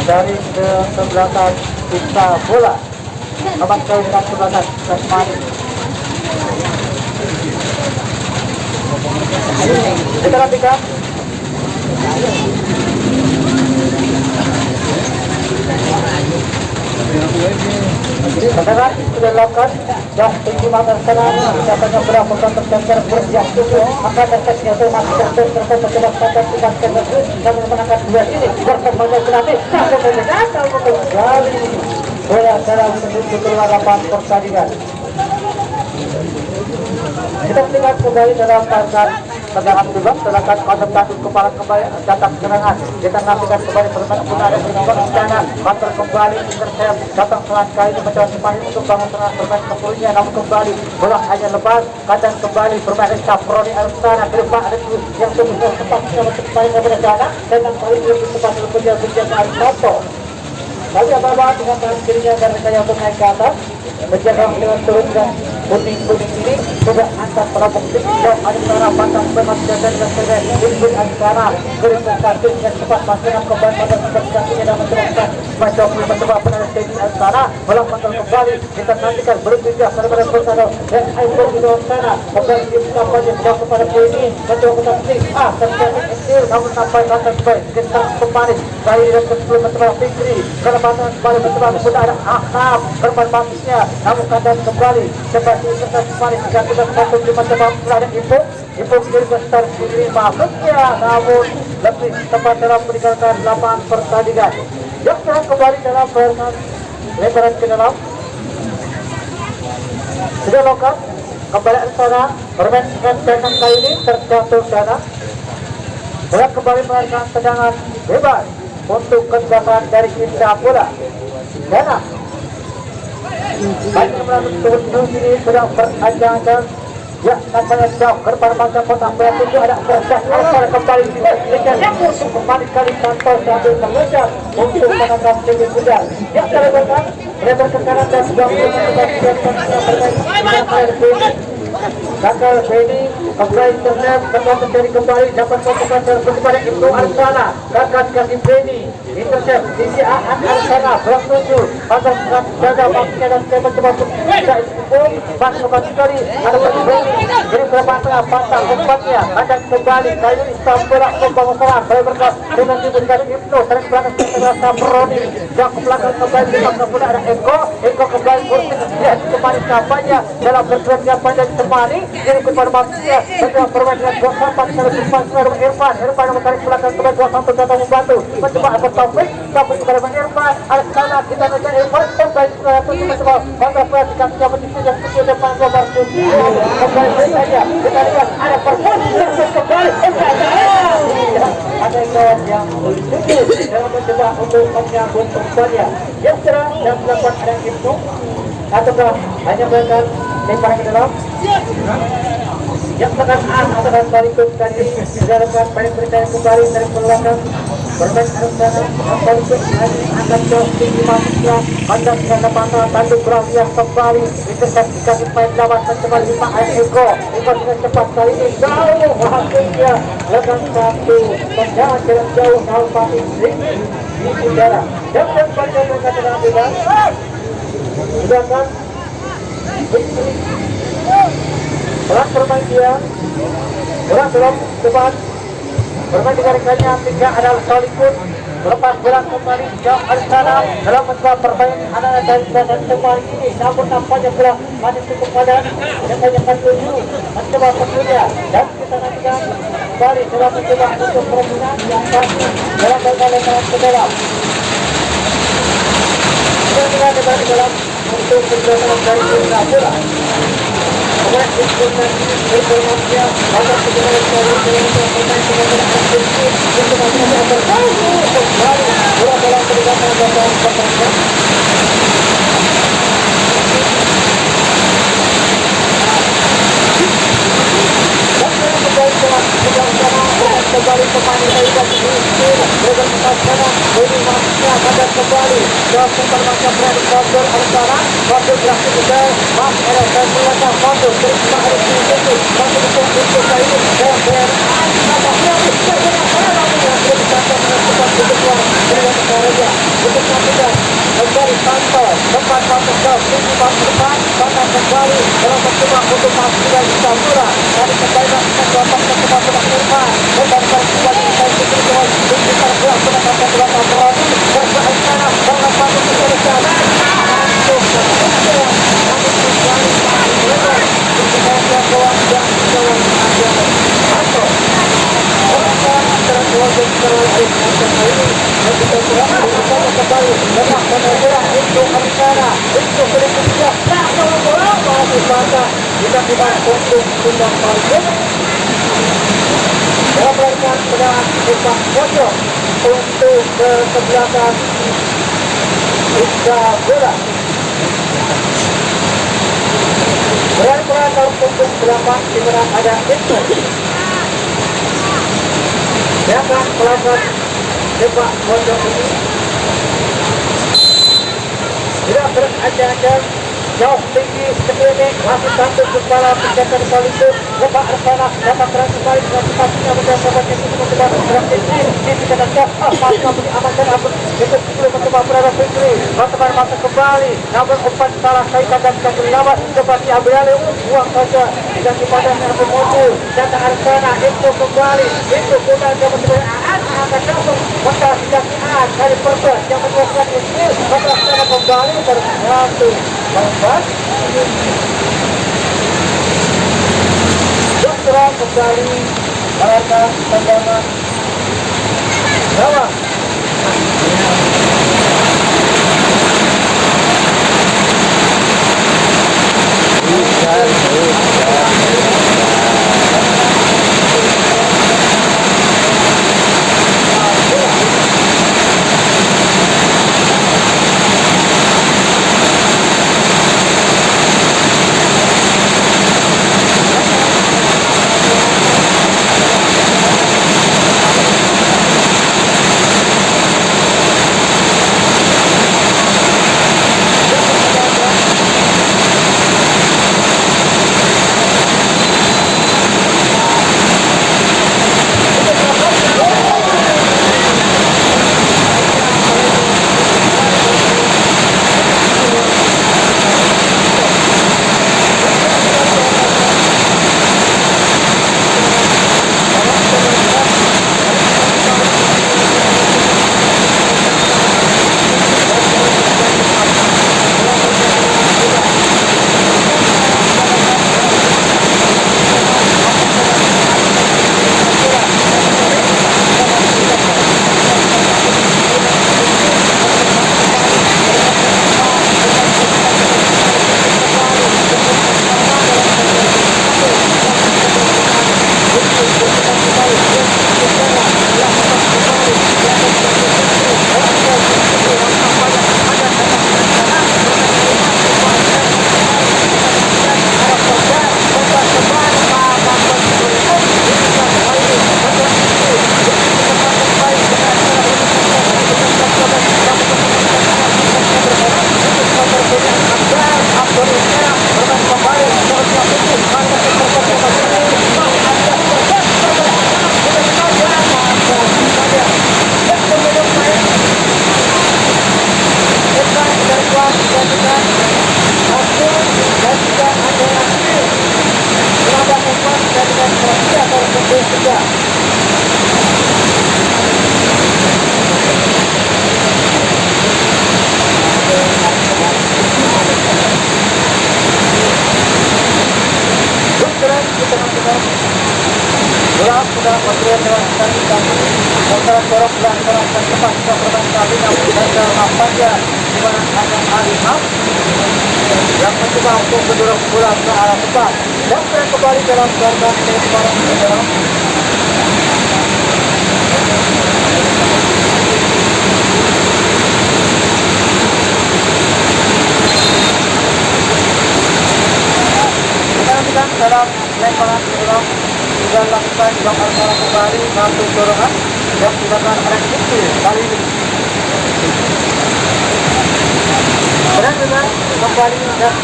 dari kesebelasan Isna bola aman kali dengan kesebelasan Tasmani. Kita nantikan Sekarang sudah dilakukan jauh tinggi mata sekarang katanya berapa tercecer berjatuh maka tercecer itu masih tercecer mencoba saja tidak tercecer dan memenangkan dua ini berkembang nanti gagal kembali bola dalam menuju keluar lapangan pertandingan. Kita lihat kembali dalam tendangan bebas sedangkan pada tanduk kepala kembali datang serangan kita nantikan kembali bermain pun ada bernomor istana counter kembali intercept datang serangan kali ini mencoba semuanya untuk bangun serangan bermain kepulnya namun kembali bola hanya lepas kadang kembali bermain Saproni Arsana ke depan ada yang sebesar cepat kembali kepada dana dan kali ini lebih cepat berjalan ke Arsato lalu apa dengan tangan kirinya dari saya untuk naik ke atas menjaga dengan turun dan kuning ini sudah angkat perabot dan antara batang bebas dan segera input antara geriskan kartu yang cepat masukkan kembali pada kakinya dan mencoba mencoba penanda stadium antara melakukan kembali kita nantikan berpindah pada persada dan aibur di dalam sana kembali di kampanye jauh kepada ini mencoba tetapi terjadi kecil namun sampai batang baik kita kembali dari dan sebelum mencoba Fikri karena batang kembali mencoba sudah ada Ahab bermanfaatnya namun keadaan kembali seperti itu kembali jika kita satu lima coba ada Ibu kiri besar kiri maksudnya namun lebih tepat dalam meninggalkan lapangan pertandingan yang sekarang kembali dalam permainan lebaran ke dalam sudah lokal kembali ke sana bermain dengan kali ini terjatuh dana bola kembali melarikan tendangan bebas untuk kendaraan dari Isna bola dana hanya melalui turun ini sudah beranjang-anjang ya nampaknya jauh ke depan bangsa kota itu ada berjaya kembali untuk kembali kali kantor sambil mengejar untuk menangkap tinggi kuda ya terlepas lebar ke kanan dan sudah gagal Beni kembali internet mencoba terjadi kembali dapat fokuskan kepada Ibnu Arsana gagal kasih Beni intercept sisi Arsana blok 7 pasang jaga maksudnya dan saya mencoba untuk tidak ikut masuk sekali ada berbeda dari berapa tengah pasang umpatnya ada kembali kali ini Istanbul membangun serangan saya berkat dengan diberikan Ibnu tarik belakang setelah Sabroni yang ke belakang kembali di belakang pula ada Eko kembali kursi lihat kembali kampanye dalam bergeraknya panjang ditemani jadi kepada maksudnya setelah bermain dengan 2-4 kali sempat Irfan menarik belakang kembali 2-1 datang membantu mencoba Abu Taufik sampai kepada Irfan Al-Sana kita mengejar Irfan kembali mencoba kontra perhatikan siapa di sini yang kedua depan Gobar kembali saja kita lihat ada performance kembali ada kawan yang tujuh dalam mencoba untuk menyambut umpannya yang serang dan melakukan ada Ibnu ataukah hanya melakukan lemparan ke dalam yang tekan atakan balik tadi dilakukan paling berjaya kembali dari belakang bermain Arsana balik akan jauh tinggi masuknya pandang ke panah tanduk berakhir kembali intercept kaki main lawan mencoba 5 Eko dengan cepat kali ini jauh hasilnya legang satu tendangan jarak jauh Alfati di udara dan pada berkata dengan sedangkan berat bermain dia berat belum cepat bermain di garisnya tiga adalah Solikun lepas bola kembali jauh Arsana dalam mencoba bermain anak dari dan kembali ini namun nampaknya bola masih cukup padat yang banyak tuju mencoba tentunya dan kita nantikan kembali dalam mencoba untuk permainan yang pasti dalam berkali-kali ke dalam kita kembali dalam untuk penjelasan dari bola kemudian diskusi informasinya agar segera dari pemain aktiviti untuk mencapai kembali bola dalam pergerakan dan pertandingan kembali pemain dari Regan Masana ini masuknya ada kembali ke permainan Brandon Bogor Arsana waktu berakhir juga masih ada dan melakukan foto terima ada di situ masih untuk kali ini dan kembali pantau tempat masuk ke sini masuk depan bahkan kembali dalam mencoba untuk masuk dari Samura dari kembali ke kelompok mencoba untuk Irfan dan kembali dari situ jauh di sekitar bola penangkapan bola Sabroni dan ke Arsana bahkan masuk ke sana untuk ke belakang bola peran dalam punggung 8 di mana ada itu siapa pelakuan sepak pojok ini tidak berada jauh tinggi sebenarnya masih satu kepala penjaga kembali itu lepas Arsana dapat terang kembali dengan sepatunya mencoba itu mencoba bergerak tinggi di sekitar masih memberi amankan itu sebelum mencoba berada Fikri masuk kembali namun umpan salah kaitan dan kaki lawan coba diambil alih buang saja diganti pada Abu Modu dan Arsana itu kembali itu guna dia mencoba akan jatuh maka dikaki kali perbuat yang menyebabkan ini maka Arsana kembali terjatuh Bangkot Dokter kembali melakukan tendangan gawang ketiga. Bergerak di tengah-tengah. Bola sudah material lewat kaki kami. Antara dorong dan gerakan cepat sudah bermain kali namun gagal nampaknya di mana akan Alimah yang mencoba untuk mendorong bola ke arah depan dan kembali dalam gerakan lemparan ke dalam. Kita dalam lemparan ke dalam juga lakukan blok antara kembali satu dorongan yang dilakukan oleh Kiki kali ini. Dan juga kembali dan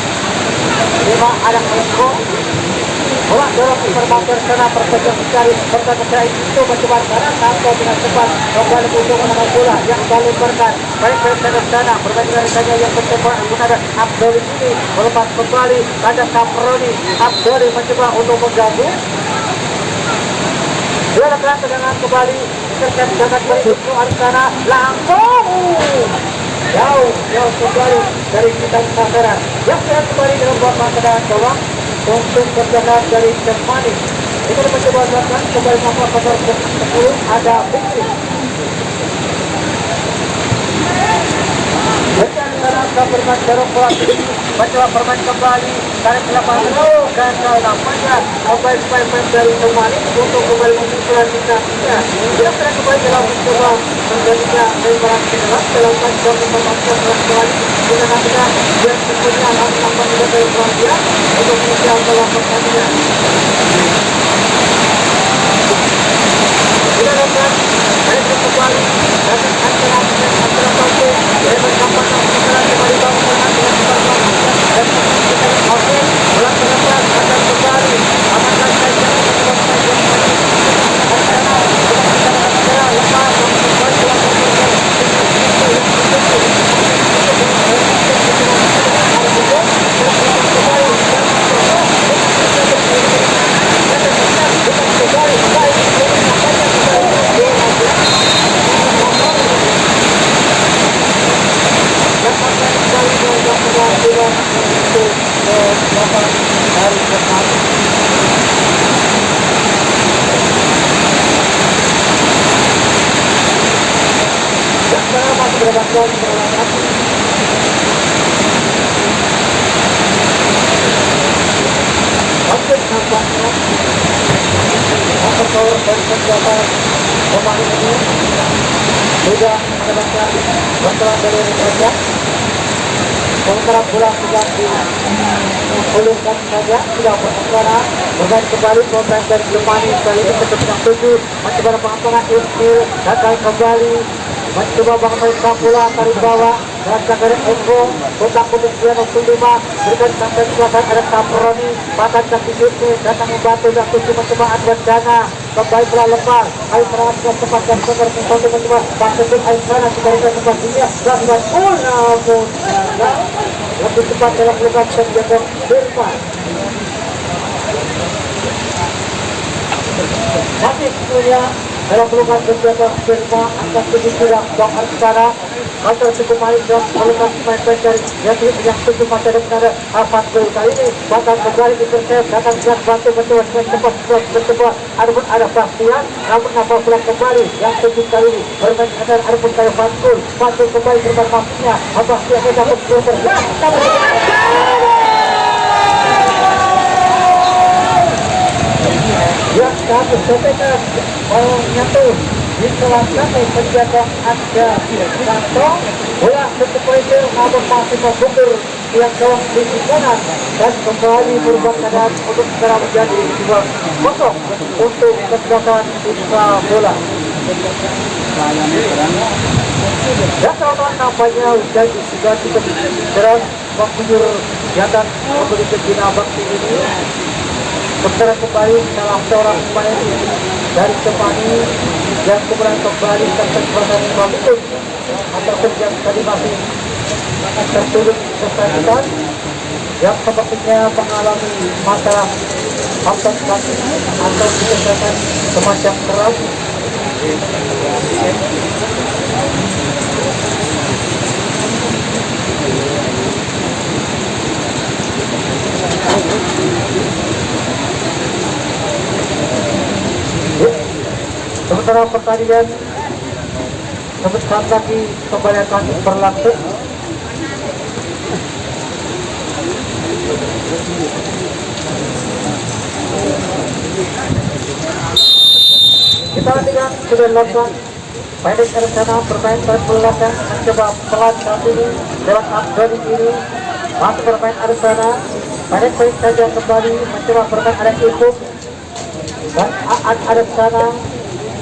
5 anak Eko bola dorong informasi sana perpecah mencari perpecah itu mencoba sana atau dengan cepat kembali untuk menangkap bola yang dilemparkan baik-baik ke sana berbanding dari saja yang mencoba kepada Abdul ini melepas kembali pada Kaproni. Abdul mencoba untuk mengganggu. Dua rekan tendangan kembali terkait dengan berikutnya Arsana langsung jauh kembali dari kita sasaran yang saya kembali dalam babak tendangan gawang untuk berjalan dari Jermani. Kita mencoba melakukan kembali nomor 10 ada Fikri. Kita bermain dorong bola tinggi, mencoba bermain kembali tarik ke lapangan gagal nampaknya kembali dari Jermani untuk kembali mengumpulkan dinamika. Dia akan kembali dalam mencoba menjadinya lemparan ke dalam panjang memanfaatkan kembali dengan adanya dan sebenarnya alam dari perhatian untuk mengejar dalam pertandingan. Kita dapat tarik kembali dan antara satu lebar kapal antara kembali bangun dengan cepat dan kita oke bola terlepas akan kembali amankan saja pemain ini sudah mendapatkan bantuan dari mereka. Sementara bola sudah dipulihkan saja, sudah berkembang bermain kembali pemain dari Jermani kali ini ke yang 7 mencoba pengampangan Ismail gagal kembali mencoba mengamankan bola tarik bawah dan dari Eko kotak putih 95 berikan sampai selatan ada Kaproni bahkan kaki Ismail datang membantu dan tujuh mencoba Adwan Dana kembali bola lepas air serangan dengan cepat dan segar kembali mencoba Baksetin air serangan diberikan tempat dunia dan buat namun lebih cepat dalam pelukan penjaga Firman. Masih sebenarnya dalam pelukan penjaga Firman angkat tujuh sudah Bang Arsana Mantul cukup main dan pelukan pemain dari yang tujuh masa depan ada Fatul kali ini bahkan kembali dipercaya datang dengan bantu mencoba mencoba adapun ada Bastian namun apa pulang kembali yang tujuh kali ini bermain dengan adapun kaya Fatul kembali bermain maksudnya Bastian yang dapat super yang satu setelah nyatu di selatan penjaga ada kantong bola untuk Malaysia namun masih membukur yang gawang di kanan dan kembali berubah keadaan untuk segera menjadi 2-0 untuk kedatangan sisa bola. Dan kalau kampanye sudah cukup keras mengunjur jantan membeli Bina Bakti ini bergerak kembali salah seorang pemain dari Jermani dan kemudian kembali terkembali Bangkut ataupun yang tadi masih tertulis bersangkutan yang sepertinya mengalami masalah otot kaki atau kesehatan semacam keras. Sementara pertandingan sebentar lagi kembali akan berlangsung. Kita lihat sudah dilakukan pendek dari sana bermain dari belakang mencoba pelan saat ini lewat Abdul ini masih bermain dari sana pendek saja kembali mencoba bermain ada Ibu dan Aan ada sana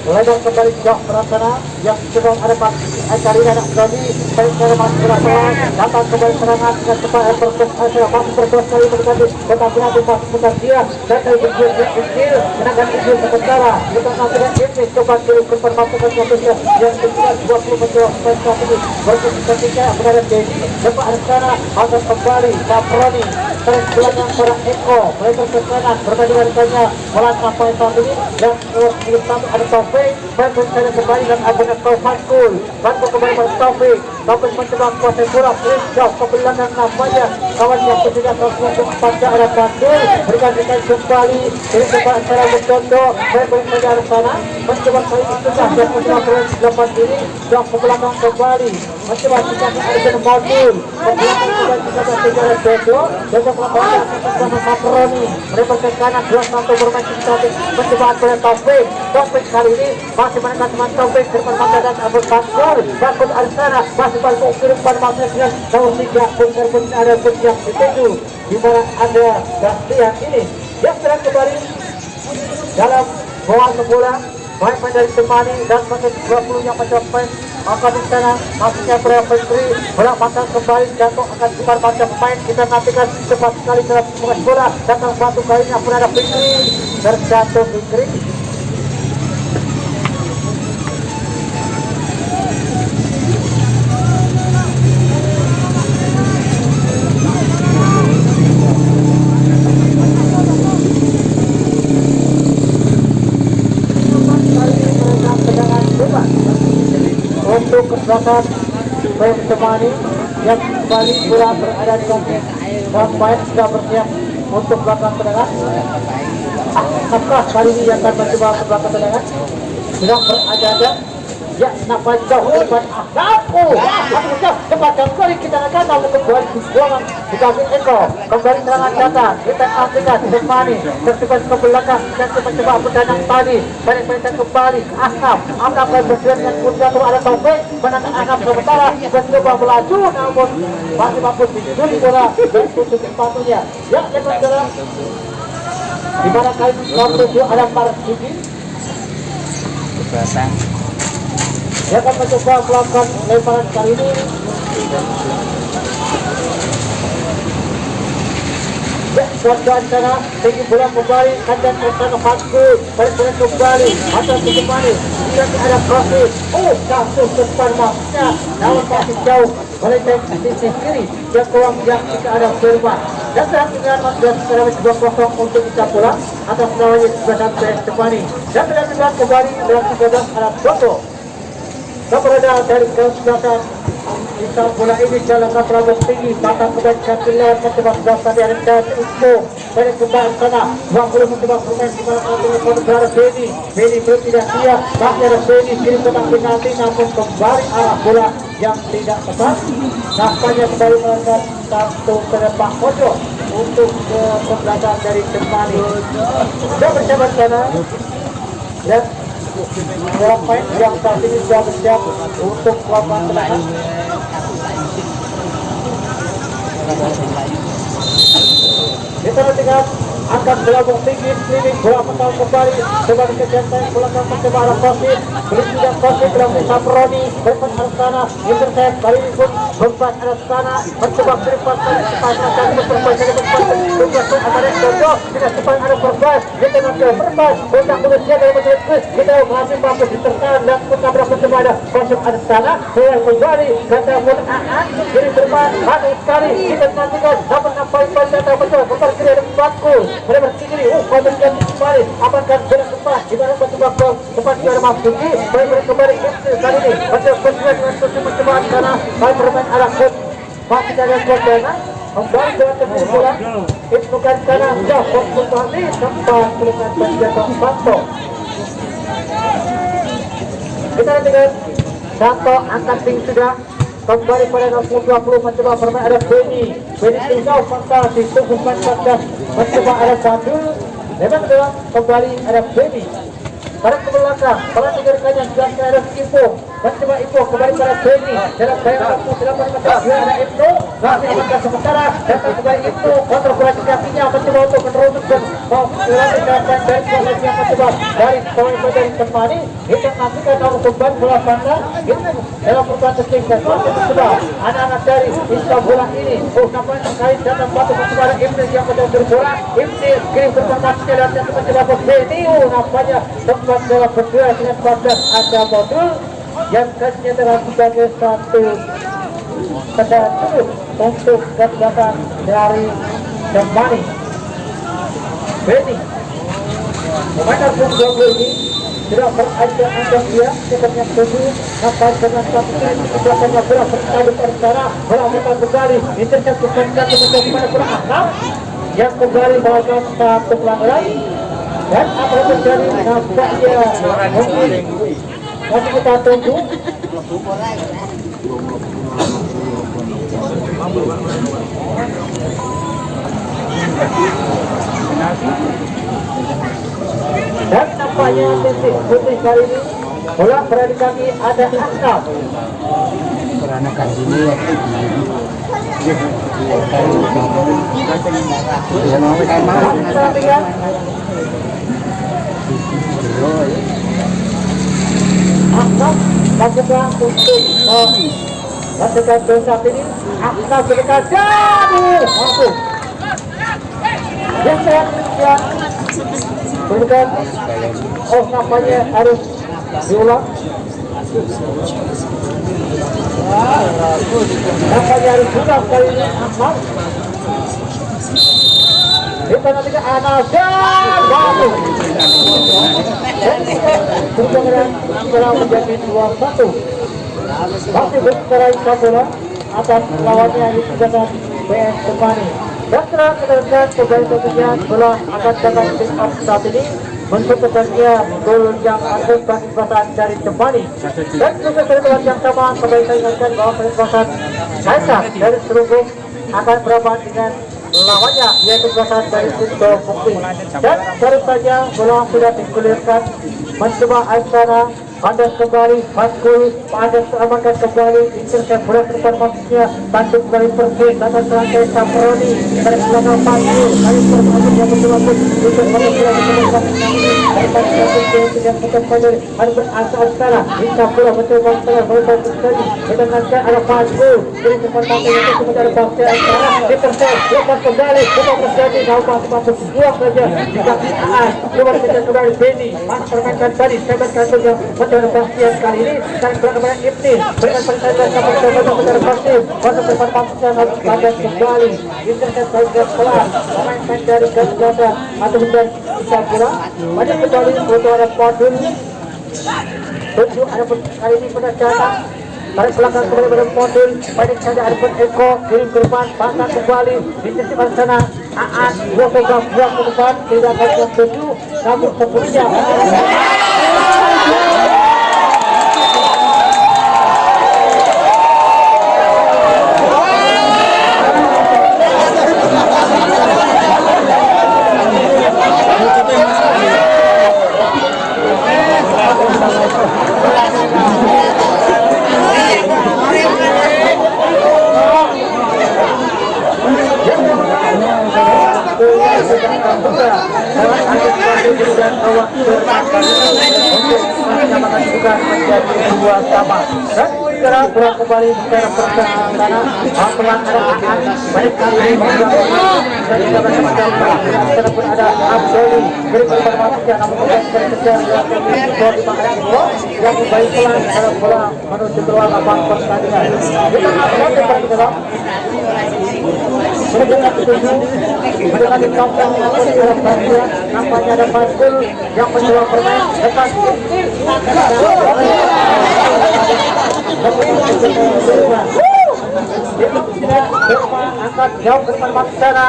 lebar kembali jauh ke sana yang coba ada Pak Akarina dan Doni pendek dari masih berapa datang kembali serangan dengan cepat berkes hasil masih berkes kali berkali tetapi nanti masih putar dia dan dari kecil menakan kecil sementara kita nanti ini coba dipermasukkan posisi yang kedua 20 mencoba saat ini berkes ketika berada di depan ada sana akan kembali Saproni terus belakang para Eko mereka ke kanan perbandingan tanya bola sampai saat ini dan belum sampai ada Taufik mencari kembali dan Abang Taufik Bantu kembali pada Taufik mencoba kuasai bola jauh ke belakang namanya kawan yang bertiga 124 ke arah Bandung berikan kembali ini coba antara Bedondo mereka saja ada sana mencoba kali ini sudah dan mencoba terus lepas ini jauh ke belakang kembali mencoba tidak ada modul ke belakang kembali kita tiga ada Bedo dan sama Saproni mereka ke kanan 2-1 bermain cantik mencoba oleh Taufik kali ini masih menekan teman Taufik depan mata dan Abu Bakar Bakut Arsana masih balik kirim pada masanya dengan nomor 3 pun ada pun yang dituju di mana ada Bastian ini yang serang kembali dalam bawah bola baik dari Temani dan pakai 20 yang mencapai maka di sana masuknya Brea Fitri bola pasang kembali jatuh akan keluar baca pemain kita nantikan cepat sekali dalam pengeras bola datang satu kalinya pun ada Fitri terjatuh Fitri untuk kesempatan Temani yang kembali bola berada di kaki dan main sudah bersiap untuk belakang tendangan. Apakah kali ini yang akan mencoba ke belakang tendangan sudah berada ya nampak jauh depan aku tempatkan kembali kita akan namun kembali buangan di kaki Eko kembali serangan datang kita ambilkan Temani tercepat ke belakang dan coba berdanang tadi balik-balikan kembali Asap berjuang dengan jatuh ada Taufik menangkan Asap sementara mencoba melaju namun masih mampu dicuri bola dan tutup sepatunya ya saudara di mana kali ini ada Marsudi dia akan mencoba melakukan lemparan kali ini buat sana tinggi bola kembali kandang Osana Fatku balik kembali atas kembali tidak ada profit jatuh ke depan maksudnya namun masih jauh balik dari sisi kiri dan peluang yang tidak ada berubah dan dengan masuk dalam 2-0 untuk kita pulang atas namanya sebelah PS Temani dan dengan kembali dalam 13 arah Soto keberadaan dari kesebelah kita bola ini jalan terlalu tinggi batang kebaikan keluar mencoba dasar dari itu balik kembali sana 20 mencoba bermain di mana satunya saudara Beni belum tidak siap masih ada Beni kirim kotak penalti namun kembali arah bola yang tidak tepat nampaknya kembali melakukan satu ke depan pojok untuk keberadaan dari Temani sudah bersahabat sana dan dalam main yang saat ini sudah bersiap untuk melakukan tendangan kita lihat akan berlabuh tinggi ini bola mental kembali sebagai kejantan bola mencoba arah Kosit belum tidak Kosit dalam Saproni berpan arah sana intercept kali ini pun berpan arah sana mencoba berpas cepat akan berpas dari berpas berpas ada Dodo tidak cepat ada berpas kita nanti berpas untuk berusia dari menit kita masih mampu ditertahan dan kita berapa coba ada Kosit arah sana bola kembali kata pun jadi berpas ada sekali kita nantikan dapat sampai pada mencoba putar kiri ada Fatku mereka kiri komentar kembali apakah bola kembali di mana mencoba ada Masuki, baik kembali kali ini percobaan karena baik bermain arah kut masih ada Kodana kembali dengan tepuk bola itu bukan karena sudah konsultasi sempat dengan penjaga Santo. Kita dengan Santo angkat tinggi sudah kembali pada nomor 20 mencoba bermain ada Benny tinggal fantasi tunggu 14 mencoba ada Fadul memang adalah kembali ada Benny pada ke belakang, pada tinggalkannya sudah ada Ipo mencoba Ipo kembali pada Benny dalam gaya waktu 8 meter ada Ibnu masih amankan sementara datang kembali Ibnu kontrol bola di kakinya mencoba untuk meneruskan dari posisinya mencoba dari poin dari Temani itu nantikan nomor kembali bola pandang dalam perbuatan tersingkat mencoba anak-anak dari Islam bola ini nampaknya terkait datang batu mencoba ada Ibnu yang mencoba berbola Ibnu kirim berformasi dan mencoba ke Benny nampaknya tempat bola berdua dengan 14 ada modul yang kasihnya terang sebagai satu tanda untuk kedatangan dari Temani Benny pemain pun 20 ini sudah berajak dia sebenarnya 7 sampai dengan satu kali belakangnya bola bertadu pertara bola mutar kembali interception satu mencoba pada bola Ahmad yang kembali melakukan satu pelanggaran dan apa yang terjadi nampaknya masih kita tunggu dan nampaknya titik putih kali ini bola berada di kaki ada Asnaf Peranakan dulu ya. Asnaf lakukan untuk lakukan dongkap ini Asnaf berdekat jauh mampu geser yang berdekat nampaknya harus diulang nampaknya harus diulang kali ini Asnaf kita nanti ke Anasya baru dan sekarang menjadi 2-1 masih bercerai bola atas lawannya di sebelah PS Temani dan setelah keteruskan kembali tentunya bola akan datang tim up saat ini untuk keterusnya gol yang ada bagi pasangan dari Temani dan juga keteruskan yang sama kembali saya ingatkan bahwa pasangan Kaisar dari Serunggung akan berhadapan dengan lawannya yaitu pasangan dari Sinto Mukti dan baru saja bola sudah digulirkan mencoba Aisyana Pandas kembali, Fatkul Pandas selamatkan kembali intercept bola ke depan masuknya Tantuk kembali Persib datang serangkai Saproni dari belakang Fatkul kali pertama yang mencoba pun untuk mencoba dari Fatkul yang kembali ada berasa sekarang bisa bola mencoba sekarang bola terjadi mendengarkan ada Fatkul dari depan pantai itu kemudian ada Bakti Aisyana intercept lepas kembali coba terjadi masuk buang saja di kaki Aan keluar kembali Benny masuk permainkan tadi sebat kartunya mencari pastian kali ini dan kepada Ibni berikan pertandingan kepada mencari pastian masuk depan pastian harus pada kembali intercept bagian pelan pemain dari Garuda atau dari bisa bola pada kembali untuk ada Padun tujuh ada kali ini pada jatah tarik belakang kembali pada Padun banyak saja ada Eko kirim ke depan pasang kembali di sisi sana Aan buang ke depan tidak ada yang tujuh namun sebelumnya dan segera pulang kembali secara pertahanan pelanggaran baik kali ini dan juga bersama pun ada Abdoli berikan informasi yang namun kejar yang baik pelan dalam bola menuju keluar lapangan pertandingan kita akan pertandingan Mendengar setuju, mendengar di kampung maupun di dalam bagian, nampaknya ada Mantul yang mencoba bermain dekat. Angkat jauh ke depan Maksana.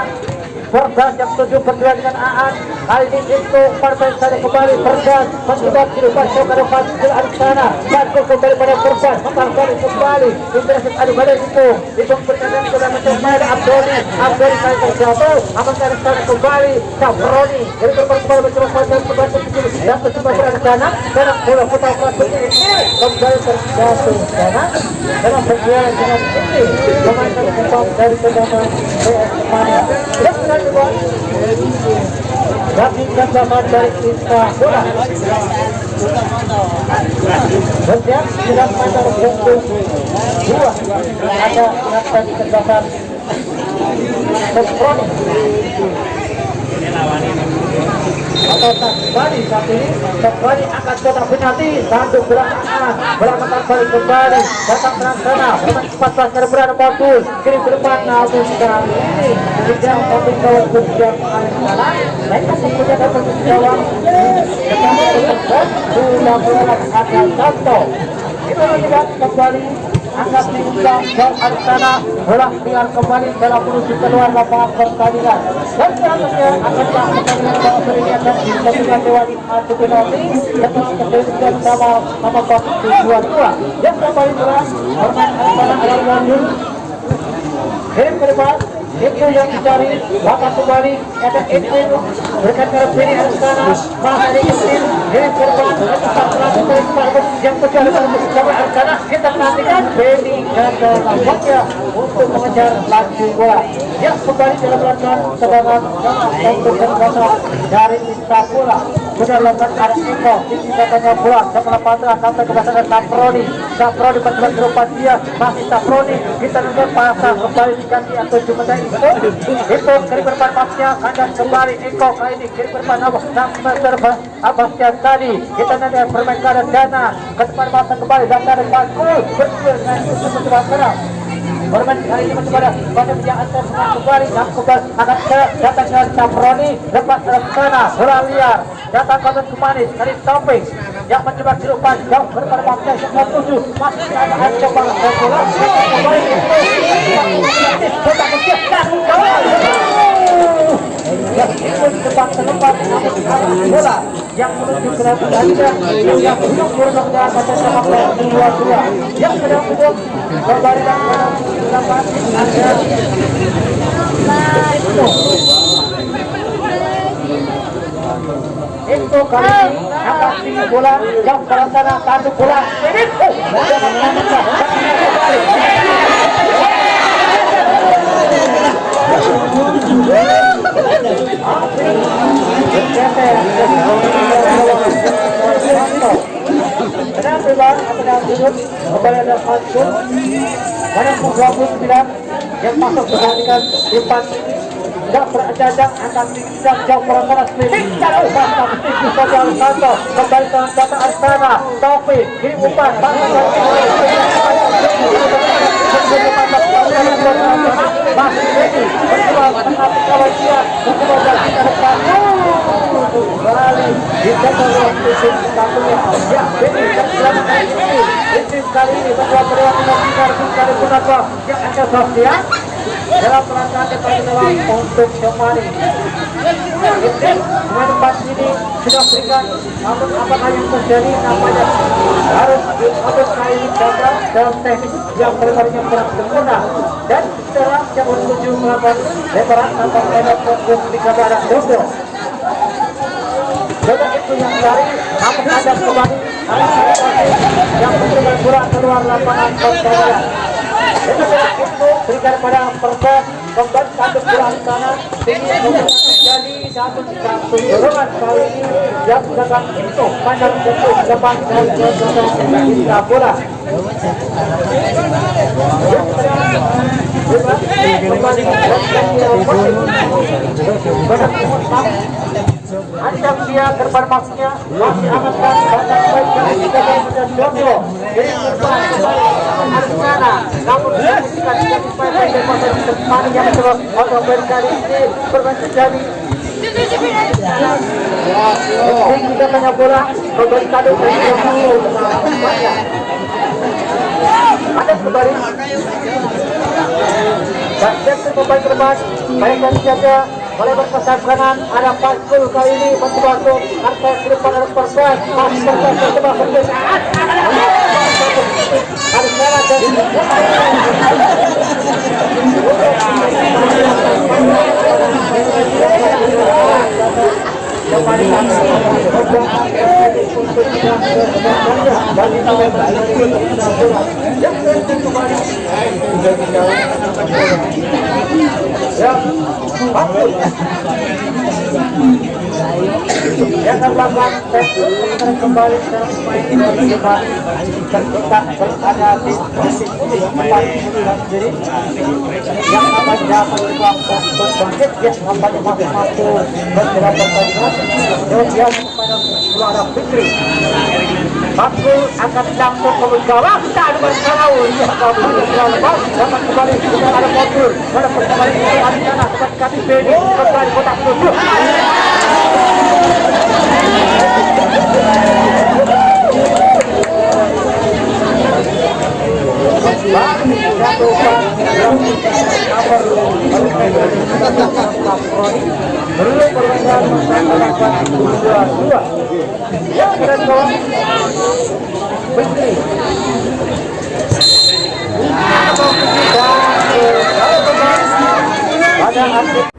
Perdas yang 7 berdua dengan Aan. Kali ini itu partai saya kembali Perdas mencoba kehidupan ke depan ke Arsana. Mantul kembali pada Perdas, memperkali kembali Indrasit adu badan itu berkaitan sudah mencoba Abdoni kali terjatuh, akan ke Arsana kembali Sabroni dari kembali mencoba pada Perdas dan mencoba ke Arsana dan bola putar plastik ini kembali terjatuh karena dalam berjualan dengan ini memainkan kembang dari tendangan PS Mania. Tapi tendangan dari Insta bola setiap tidak pada untuk dua ada akan tendangan Sabroni atau Sabroni saat ini Sabroni akan tetap penalti satu belakang balik kembali datang Rangsana bermain 14 kali berada Mantul kirim ke depan namun sekali ini tidak tapi kawan bersiap Rangsana mereka semuanya dapat menjawab sudah berlaku ada Santo itu juga kembali angkat diundang Jauh Arsana bola liar kembali dalam menuju keluar lapangan pertandingan dan selanjutnya akan pertandingan bawah berikan dan pertandingan Dewan adu penalti setelah kemudian sama posisi 2-2 yang kembali bola bermain Arsana adalah Mantul kirim ke depan itu yang dicari bakal kembali ada Edwin berikan ke sini Arsana masih di Edwin kirim ke depan yang kecuali pada bersama Arsana kita nantikan Benny gagal nampaknya untuk mengejar laju bola yang kembali dalam belakang serangan untuk berkata dari Istanbul sudah lakukan ada Eko tinggi katanya bola setelah pantra sampai ke pasangan Saproni berjalan ke depan dia masih Saproni kita nonton pasang kembali diganti atau cuma itu kiri berpan pasnya kandang kembali Eko kali ini kiri berpan sampai serba Abastian tadi kita nanti bermain ke Dana ke depan pasang kembali dan dari Bakul berdua dengan itu mencoba serang bermain kali ini mencoba pada pihak antar kembali dan kembali akan datang ke Saproni lepas ke sana bola liar datang ke Kumanis kali Taufik yang mencoba ke depan jauh berpada pasnya yang 7 masih ada coba bola kembali cepat tempat bola yang menuju ke pertandingan yang belum berjalan pada sepak bola 2-2 yang sedang untuk kembali dapat ada itu kali ini akan tinggi bola yang berencana tanduk bola ini kembali ada Mantul pada 29 yang masuk pertandingan di pasti tidak berjajak akan tidak jauh perantara sendiri jauh basta mesti saja Santo kembali dalam data Arsana Taufik kiri umpan masih ready berjuang tengah kawan dia mencoba balik ke depan kembali dijaga oleh tim tamunya ya ini kali ini mencoba berlaku kali Punapa yang ada Sofian dalam perangkat pertandingan untuk kembali pemain empat ini sudah berikan namun apakah yang terjadi namanya harus kali ini gagal dalam teknik yang berkalinya kurang sempurna dan setelah yang menuju melakukan lebaran atau edok fokus di kabaran dodo dan itu yang dari namun ada kembali yang mencoba bola keluar lapangan pertandingan itu berikan pada Perdas kembali satu bola di sana tinggi jadi satu dorongan kali ini yang sedangkan itu panjang jatuh depan dan kita bola kembali ancam dia gerbang masuknya masih amankan datang baik yang kita dan Joko jadi gerbang harus sana namun jika tidak supaya baik dan masa depan yang terus atau berkali ini berbantu jadi kita tanya bola kembali kado ada kembali dan Jackson membaik terbang baikkan jaga oleh berkesat kanan ada Paskul kali ini mencoba harta ke depan harus persen masih persen tercoba berkesat harus merah dan yang belakang kembali sekarang pemain terletak berada di posisi 4 sendiri yang namanya peluang untuk bangkit ya nampaknya masih mampu bergerak pertandingan kemudian kepada Suara Fikri Bakul akan langsung ke gawang tak ada bersalah ya kalau lepas dapat kembali dengan ada motor ada kembali di sana dapat kaki Bedi kembali kotak 7 Pada